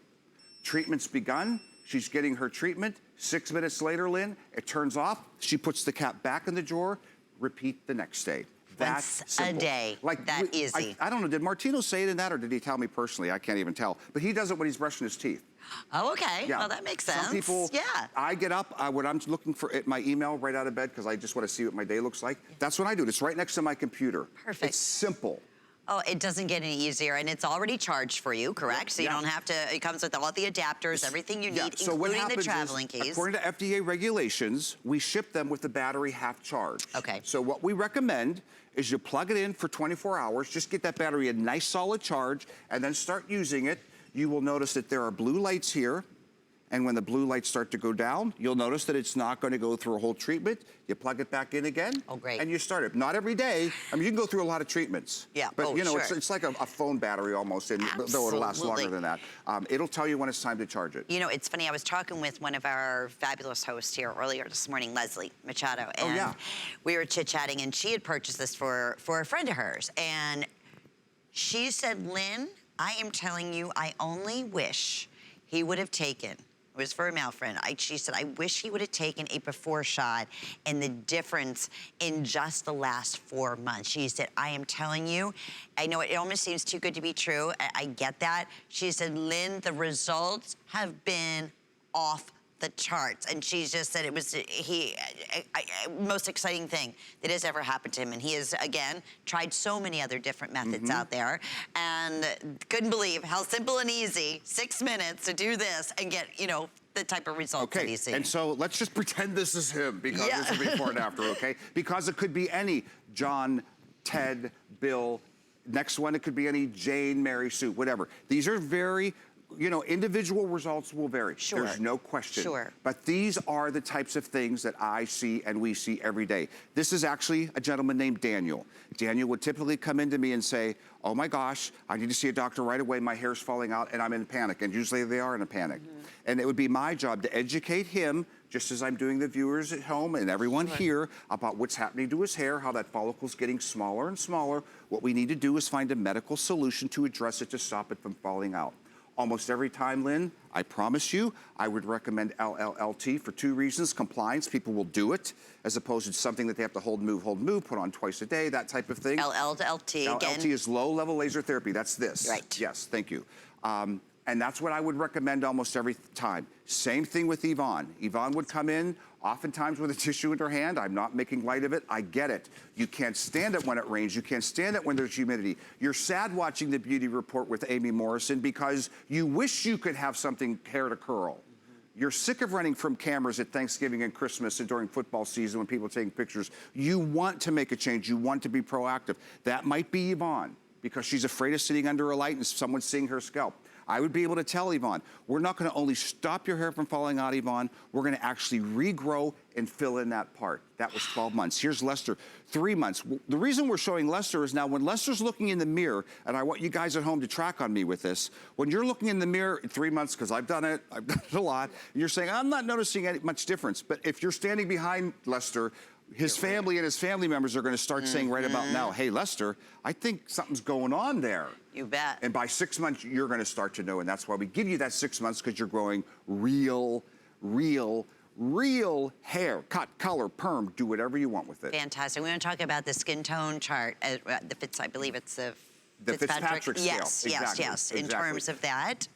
Treatment's begun, she's getting her treatment. 6 minutes later, Lynn, it turns off, she puts the cap back in the drawer, repeat the next day. That's simple. A day, like that easy. I don't know, did Martino say it in that, or did he tell me personally? I can't even tell. But he does it when he's brushing his teeth. Oh, okay. Yeah. Well, that makes sense. Some people, yeah. I get up when I'm looking for my email right out of bed because I just want to see what my day looks like. That's what I do. It's right next to my computer. Perfect. It's simple. Oh, it doesn't get any easier, and it's already charged for you, correct? So you don't have to, it comes with all the adapters, everything you need, So what including the happens traveling is, keys. according to FDA regulations, we ship them with the battery half charged. Okay. So what we recommend is you plug it in for 24 hours, just get that battery a nice solid charge, and then start using it. You will notice that there are blue lights here. And when the blue lights start to go down, you'll notice that it's not going to go through a whole treatment. You plug it back in again. Oh, great. And you start it. Not every day. I mean, you can go through a lot of treatments. Yeah, But, you know, sure. it's like a phone battery almost, and though it'll last longer than that. It'll tell you when it's time to charge it. You know, it's funny, I was talking with one of our fabulous hosts here earlier this morning, Leslie Machado, and we were chit-chatting, and she had purchased this for a friend of hers, and she said, Lynn, I am telling you, I only wish he would have taken, it was for a male friend. She said, I wish he would have taken a before shot and the difference in just the last 4 months. She said, I am telling you, I know it almost seems too good to be true. I get that. She said, Lynn, the results have been off the charts, and she just said it was most exciting thing that has ever happened to him. And he has, again, tried so many other different methods out there, and couldn't believe how simple and easy, 6 minutes to do this and get, you know, the type of results that he's seeing. And so let's just pretend this is him, because this is before and after, okay? Because it could be any John, Ted, Bill. Next one, it could be any Jane, Mary, Sue, whatever. These are very, you know, individual results will vary. Sure. There's no question. Sure. But these are the types of things that I see and we see every day. This is actually a gentleman named Daniel. Daniel would typically come into me and say, oh my gosh, I need to see a doctor right away. My hair's falling out and I'm in panic. And usually they are in a panic. And it would be my job to educate him, just as I'm doing the viewers at home and everyone here, about what's happening to his hair, how that follicle's getting smaller and smaller. What we need to do is find a medical solution to address it, to stop it from falling out. Almost every time, Lynn, I promise you, I would recommend LLLT for 2 reasons. Compliance, people will do it, as opposed to something that they have to hold, move, put on twice a day, that type of thing. LLLT again. LLT is low-level laser therapy. That's this. Right. Yes, thank you. And that's what I would recommend almost every time. Same thing with Yvonne. Yvonne would come in, oftentimes with a tissue in her hand. I'm not making light of it. I get it. You can't stand it when it rains. You can't stand it when there's humidity. You're sad watching the Beauty Report with Amy Morrison because you wish you could have something hair to curl. You're sick of running from cameras at Thanksgiving and Christmas and during football season when people are taking pictures. You want to make a change. You want to be proactive. That might be Yvonne, because she's afraid of sitting under a light and someone seeing her scalp. I would be able to tell Yvonne, we're not gonna only stop your hair from falling out, Yvonne, we're gonna actually regrow and fill in that part. That was 12 months. Here's Lester, 3 months. The reason we're showing Lester is now when Lester's looking in the mirror, and I want you guys at home to track on me with this, when you're looking in the mirror in 3 months, because I've done it a lot, and you're saying, I'm not noticing any much difference, but if you're standing behind Lester, his family and his family members are going to start saying right about now, hey, Lester, I think something's going on there. You bet. And by 6 months, you're going to start to know. And that's why we give you that 6 months, because you're growing real hair. Cut, color, perm, do whatever you want with it. Fantastic. We want to talk about the skin tone chart. I believe it's the Fitzpatrick scale. Yes, Exactly. yes. In terms of that.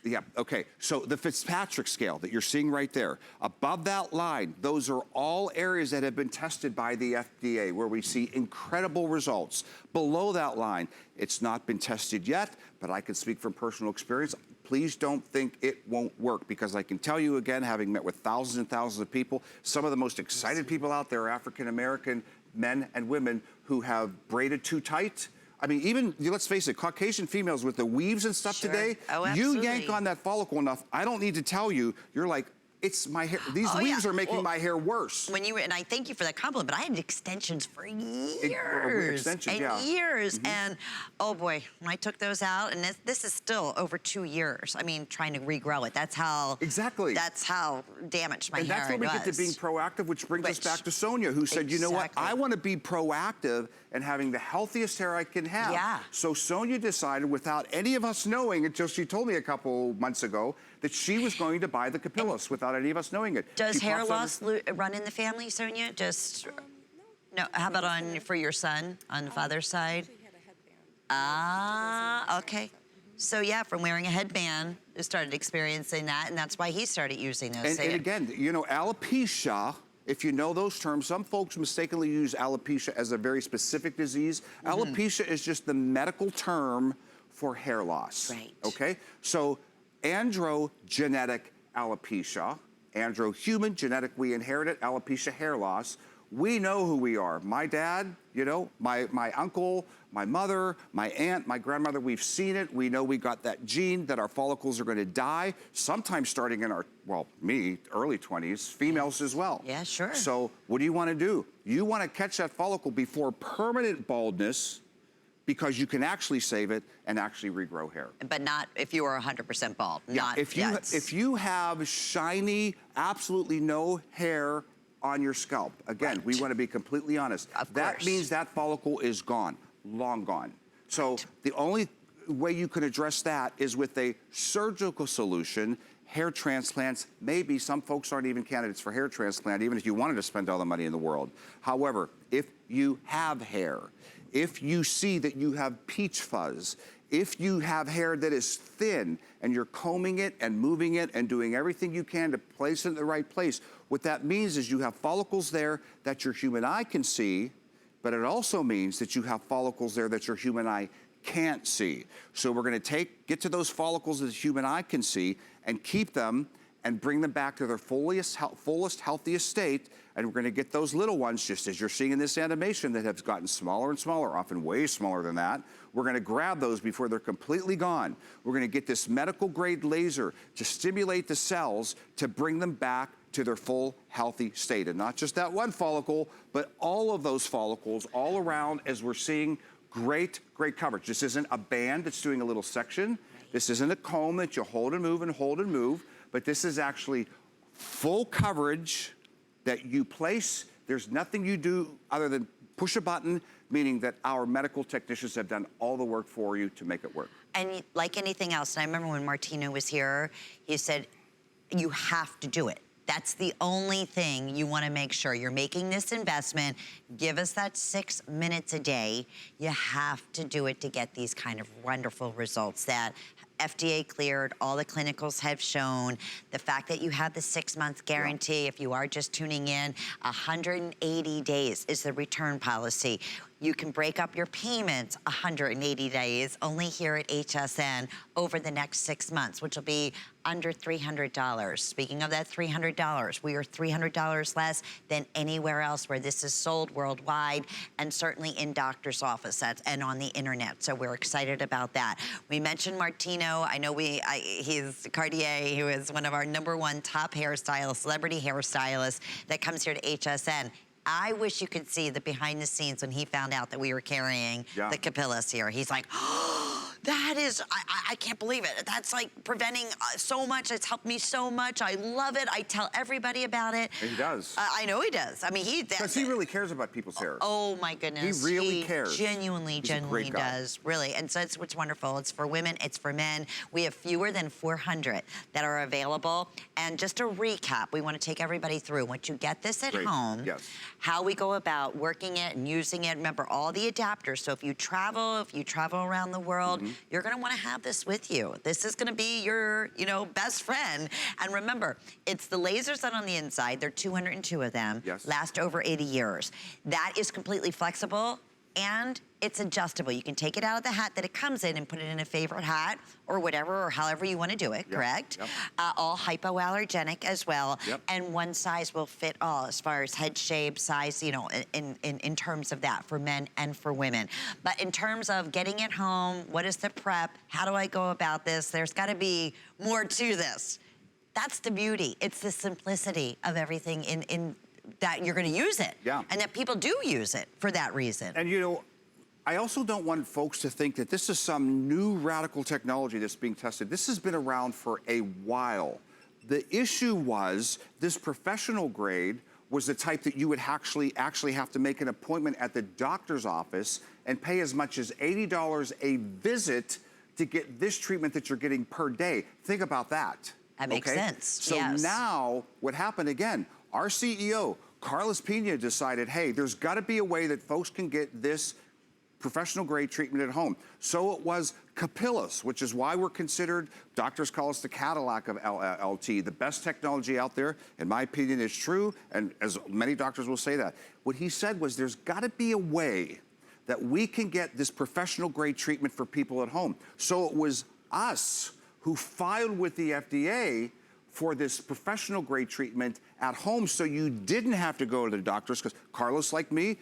Yeah, okay, so the Fitzpatrick scale that you're seeing right there, above that line, those are all areas that have been tested by the FDA where we see incredible results. Below that line, it's not been tested yet, but I can speak from personal experience. Please don't think it won't work, because I can tell you again, having met with thousands and thousands of people, some of the most excited people out there are African-American men and women who have braided too tight. I mean, even, let's face it, Caucasian females with the weaves and stuff today, you yank on that follicle enough, I don't need to tell you, you're like, it's my hair. These weaves are making my hair worse. And I thank you for that compliment, but I had extensions for years. Years. And oh boy, when I took those out, and this is still over 2 years. I mean, trying to regrow it. That's how That's how damaged my hair was. And that's where we get to being proactive, which brings us back to Sonya, who said, you know what, I want to be proactive and having the healthiest hair I can have. Yeah. So Sonya decided, without any of us knowing, until she told me a couple months ago, that she was going to buy the Capillus without any of us knowing it. Does hair loss run in the family, Sonya? Just no. How about for your son on the father's side? Okay. So yeah, from wearing a headband, you started experiencing that, and that's why he started using those. And again, you know, alopecia. If you know those terms, some folks mistakenly use alopecia as a very specific disease. Alopecia is just the medical term for hair loss. Right. Okay? So androgenetic alopecia, andro-human, genetic, we inherit it, alopecia, hair loss. We know who we are. My dad, you know, my uncle, my mother, my aunt, my grandmother, we've seen it. We know we got that gene that our follicles are going to die, sometimes starting in our, well, me, early 20s, females as well. Yeah, sure. So what do you want to do? You want to catch that follicle before permanent baldness, because you can actually save it and actually regrow hair. But not if you are 100% bald. Yeah, not, if you have shiny, absolutely no hair on your scalp, again, we want to be completely honest. That means that follicle is gone, long gone. So the only way you can address that is with a surgical solution. Hair transplants, maybe some folks aren't even candidates for hair transplant, even if you wanted to spend all the money in the world. However, if you have hair, if you see that you have peach fuzz, If you have hair that is thin and you're combing it and moving it and doing everything you can to place it in the right place, what that means is you have follicles there that your human eye can see, but it also means that you have follicles there that your human eye can't see. So we're gonna get to those follicles that the human eye can see and keep them and bring them back to their fullest, healthiest state. And we're gonna get those little ones, just as you're seeing in this animation, that have gotten smaller and smaller, often way smaller than that. We're gonna grab those before they're completely gone. We're gonna get this medical grade laser to stimulate the cells to bring them back to their full healthy state. And not just that one follicle, but all of those follicles all around, as we're seeing great coverage. This isn't a band that's doing a little section. This isn't a comb that you hold and move, but this is actually full coverage that you place. There's nothing you do other than push a button, meaning that our medical technicians have done all the work for you to make it work. And like anything else, and I remember when Martino was here, he said, you have to do it. That's the only thing you want to make sure. You're making this investment. Give us that 6 minutes a day. You have to do it to get these kind of wonderful results that FDA cleared, all the clinicals have shown. The fact that you have the 6-month guarantee, if you are just tuning in, 180 days is the return policy. You can break up your payments 180 days, only here at HSN, over the next 6 months, which will be under $300. Speaking of that $300, we are $300 less than anywhere else where this is sold worldwide, and certainly in doctor's offices and on the internet. So we're excited about that. We mentioned Martino. I know he's Cartier, who is one of our #1 top hairstylists, celebrity hairstylists that comes here to HSN. I wish you could see the behind the scenes when he found out that we were carrying the capillas here. He's like, oh, that is, I can't believe it. That's like preventing so much. It's helped me so much. I love it. I tell everybody about it. And he does. I know he does. I mean, because he really cares about people's hair. Oh my goodness. He really cares. Genuinely does, really. And so it's what's wonderful. It's for women, it's for men. We have fewer than 400 that are available. And just to recap, we want to take everybody through. Once you get this at home, how we go about working it and using it. Remember, all the adapters. So if you travel around the world, you're going to want to have this with you. This is going to be your, best friend. And remember, it's the lasers that on the inside. There are 202 of them. Last over 80 years. That is completely flexible. And it's adjustable. You can take it out of the hat that it comes in and put it in a favorite hat or whatever, or however you want to do it, correct? All hypoallergenic as well. And one size will fit all as far as head shape, size, in terms of that for men and for women. But in terms of getting it home, what is the prep? How do I go about this? There's got to be more to this. That's the beauty. It's the simplicity of everything in that you're going to use it. And that people do use it for that reason. And I also don't want folks to think that this is some new radical technology that's being tested. This has been around for a while. The issue was this professional grade was the type that you would actually have to make an appointment at the doctor's office and pay as much as $80 a visit to get this treatment that you're getting per day. Think about that. That makes sense. So now what happened again, our CEO, Carlos Pena, decided, hey, there's got to be a way that folks can get this professional grade treatment at home. So it was capillas, which is why we're considered, doctors call us the Cadillac of LT, the best technology out there. In my opinion, is true, and as many doctors will say that. What he said was there's got to be a way that we can get this professional grade treatment for people at home. So it was us who filed with the FDA for this professional grade treatment at home, so you didn't have to go to the doctors, because Carlos, like me,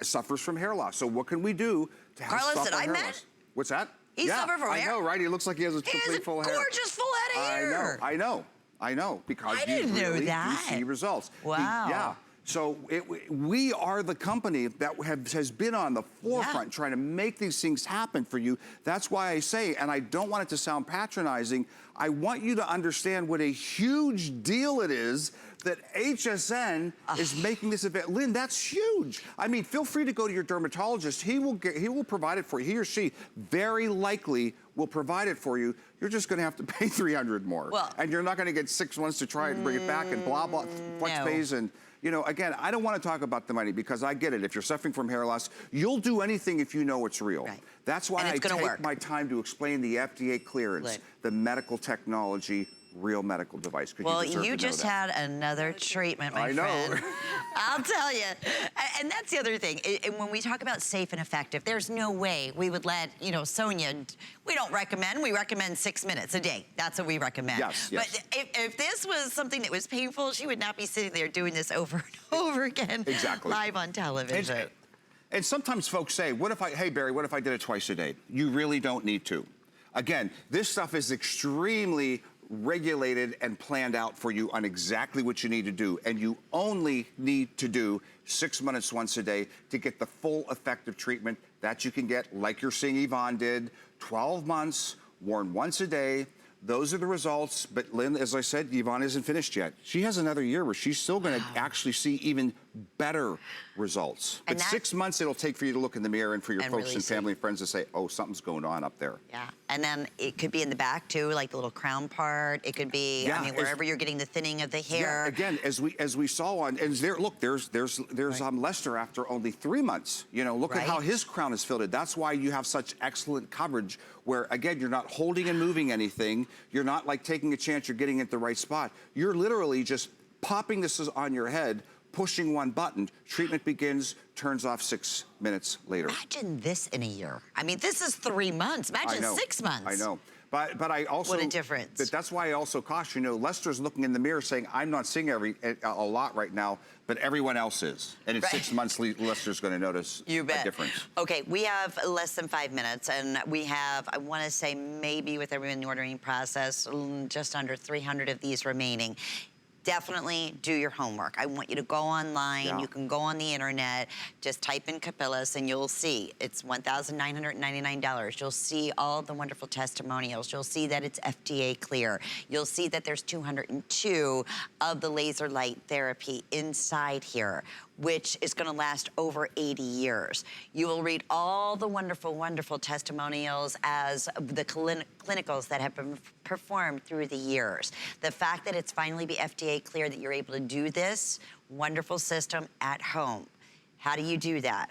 suffers from hair loss. So what can we do to help Carlos, stop our hair loss? What's that? He suffered from hair. I know, right? He looks like he has a complete full hair. Gorgeous full head of hair. I know, because I didn't know that. You see results. Wow. So we are the company that has been on the forefront trying to make these things happen for you. That's why I say, and I don't want it to sound patronizing, I want you to understand what a huge deal it is that HSN is making this event. Lynn, that's huge. I mean, feel free to go to your dermatologist. He will provide it for you. He or she very likely will provide it for you. You're just going to have to pay $300 more. And you're not going to get 6 months to try and bring it back and blah, blah, flex pays and You know, again, I don't want to talk about the money because I get it. If you're suffering from hair loss, you'll do anything if you know it's real. Right. That's why I take my time to explain the FDA clearance, the medical technology, real medical device. Well, you just had another treatment, my friend. I'll tell you. And that's the other thing. And when we talk about safe and effective, there's no way we would let, you know, Sonya, we don't recommend, we recommend 6 minutes a day. That's what we recommend. Yes. But if this was something that was painful, she would not be sitting there doing this over and over again. Exactly. Live on television. And sometimes folks say, hey Barry, what if I did it twice a day? You really don't need to. Again, this stuff is extremely regulated and planned out for you on exactly what you need to do. And you only need to do 6 minutes once a day to get the full effective treatment that you can get, like you're seeing Yvonne did, 12 months, worn once a day. Those are the results. But Lynn, as I said, Yvonne isn't finished yet. She has another year where she's still going to actually see even better results. But 6 months it'll take for you to look in the mirror and for your folks really and family and friends to say, oh, something's going on up there. Yeah, and then it could be in the back too, like the little crown part. It could be, I mean, wherever you're getting the thinning of the hair. Yeah, again, as we saw on, and there, look, there's Lester after only 3 months. You know, look at how his crown is filled in. That's why you have such excellent coverage where, again, you're not holding and moving anything. You're not like taking a chance you're getting it the right spot. You're literally just popping this on your head, pushing one button, treatment begins, turns off 6 minutes later. Imagine this in a year. I mean, this is 3 months. Imagine 6 months. I know. But I also... What a difference. That's why I also caution, you know, Lester's looking in the mirror saying, I'm not seeing a lot right now, but everyone else is. And in 6 months, Lester's going to notice a difference. Okay, we have less than 5 minutes, and we have, I want to say, maybe with everyone in the ordering process, just under 300 of these remaining. Definitely do your homework. I want you to go online. Yeah. You can go on the internet, just type in Capillus, and you'll see it's $1,999. You'll see all the wonderful testimonials. You'll see that it's FDA clear. You'll see that there's 202 of the laser light therapy inside here, which is going to last over 80 years. You will read all the wonderful, wonderful testimonials as the clinicals that have been performed through the years. The fact that it's finally be FDA clear that you're able to do this wonderful system at home. How do you do that?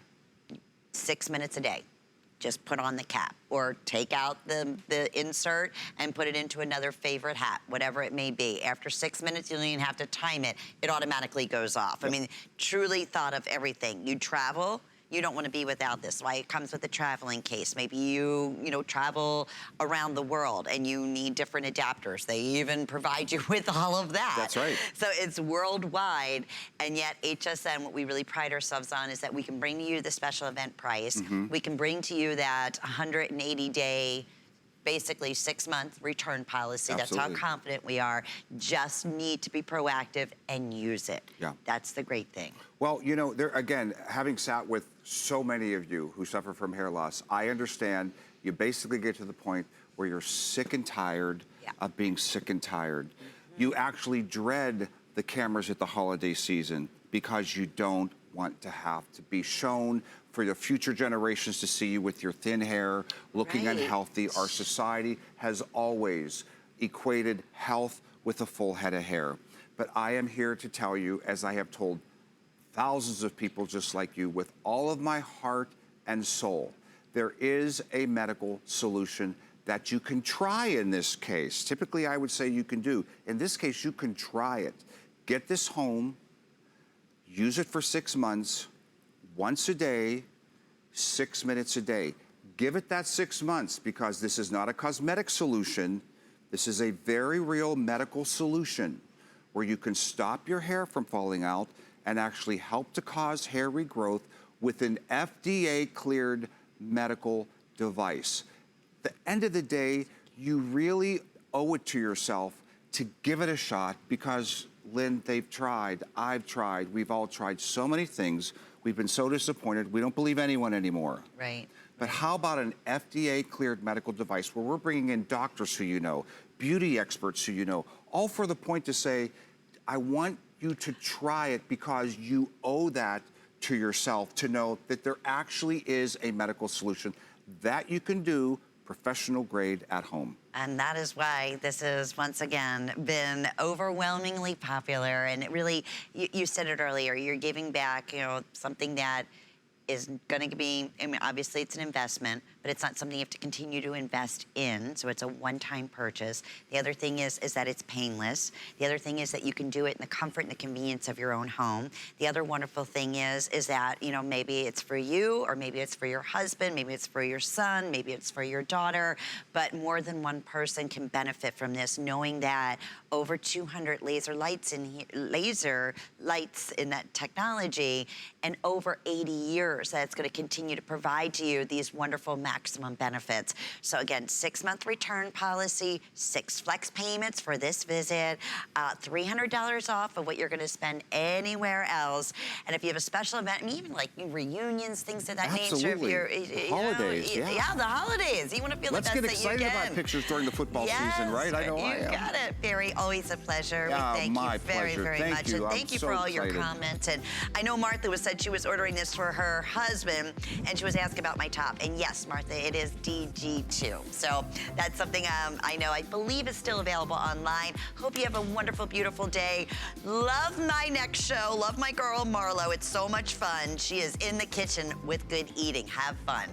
6 minutes a day. Just put on the cap or take out the insert and put it into another favorite hat, whatever it may be. After 6 minutes, you don't even have to time it. It automatically goes off. Yep. I mean, truly thought of everything. You travel, you don't want to be without this. Why it comes with a traveling case. Maybe you travel around the world and you need different adapters. They even provide you with all of that. That's right. So it's worldwide, and yet HSN, what we really pride ourselves on is that we can bring you the special event price. Mm-hmm. We can bring to you that 180-day, basically 6-month return policy. Absolutely. That's how confident we are. Just need to be proactive and use it. Yeah. That's the great thing. Well, you know, there again, having sat with so many of you who suffer from hair loss, I understand you basically get to the point where you're sick and tired of being sick and tired. Mm-hmm. You actually dread the cameras at the holiday season because you don't want to have to be shown for the future generations to see you with your thin hair, looking unhealthy. Our society has always equated health with a full head of hair. But I am here to tell you, as I have told thousands of people just like you, with all of my heart and soul, there is a medical solution that you can try in this case. Typically, I would say you can do. In this case, you can try it. Get this home, use it for 6 months, once a day, 6 minutes a day. Give it that 6 months because this is not a cosmetic solution. This is a very real medical solution where you can stop your hair from falling out and actually help to cause hair regrowth with an FDA-cleared medical device. At the end of the day, you really owe it to yourself to give it a shot because, Lynn, they've tried, I've tried, we've all tried so many things. We've been so disappointed. We don't believe anyone anymore. Right. But how about an FDA-cleared medical device where we're bringing in doctors who you know, beauty experts who you know, all for the point to say, I want you to try it because you owe that to yourself to know that there actually is a medical solution that you can do professional grade at home. And that is why this has, once again, been overwhelmingly popular. And it really, you said it earlier, you're giving back, you know, something that is going to be, I mean, obviously it's an investment, but it's not something you have to continue to invest in. So it's a one-time purchase. The other thing is that it's painless. The other thing is that you can do it in the comfort and the convenience of your own home. The other wonderful thing is that, you know, maybe it's for you, or maybe it's for your husband, maybe it's for your son, maybe it's for your daughter, but more than one person can benefit from this, knowing that over 200 laser lights in that technology, and over 80 years that it's going to continue to provide to you these wonderful maximum benefits. So again, 6-month return policy, 6 flex payments for this visit, $300 off of what you're going to spend anywhere else. And if you have a special event, I mean, even like reunions, things of that nature. If you're, holidays, yeah, the holidays. You want to feel Let's the get best that you excited can. about pictures during the football season, right? I know I am. You got it, Barry. Always a pleasure. Yeah, We thank my you very, pleasure. very Thank much. you. And I'm thank you so for all excited. your comments. And I know Martha said she was ordering this for her husband, and she was asking about my top. And yes, Martha, it is DG2. So that's something I believe is still available online. Hope you have a wonderful, beautiful day. Love my next show. Love my girl, Marlo. It's so much fun. She is in the kitchen with good eating. Have fun.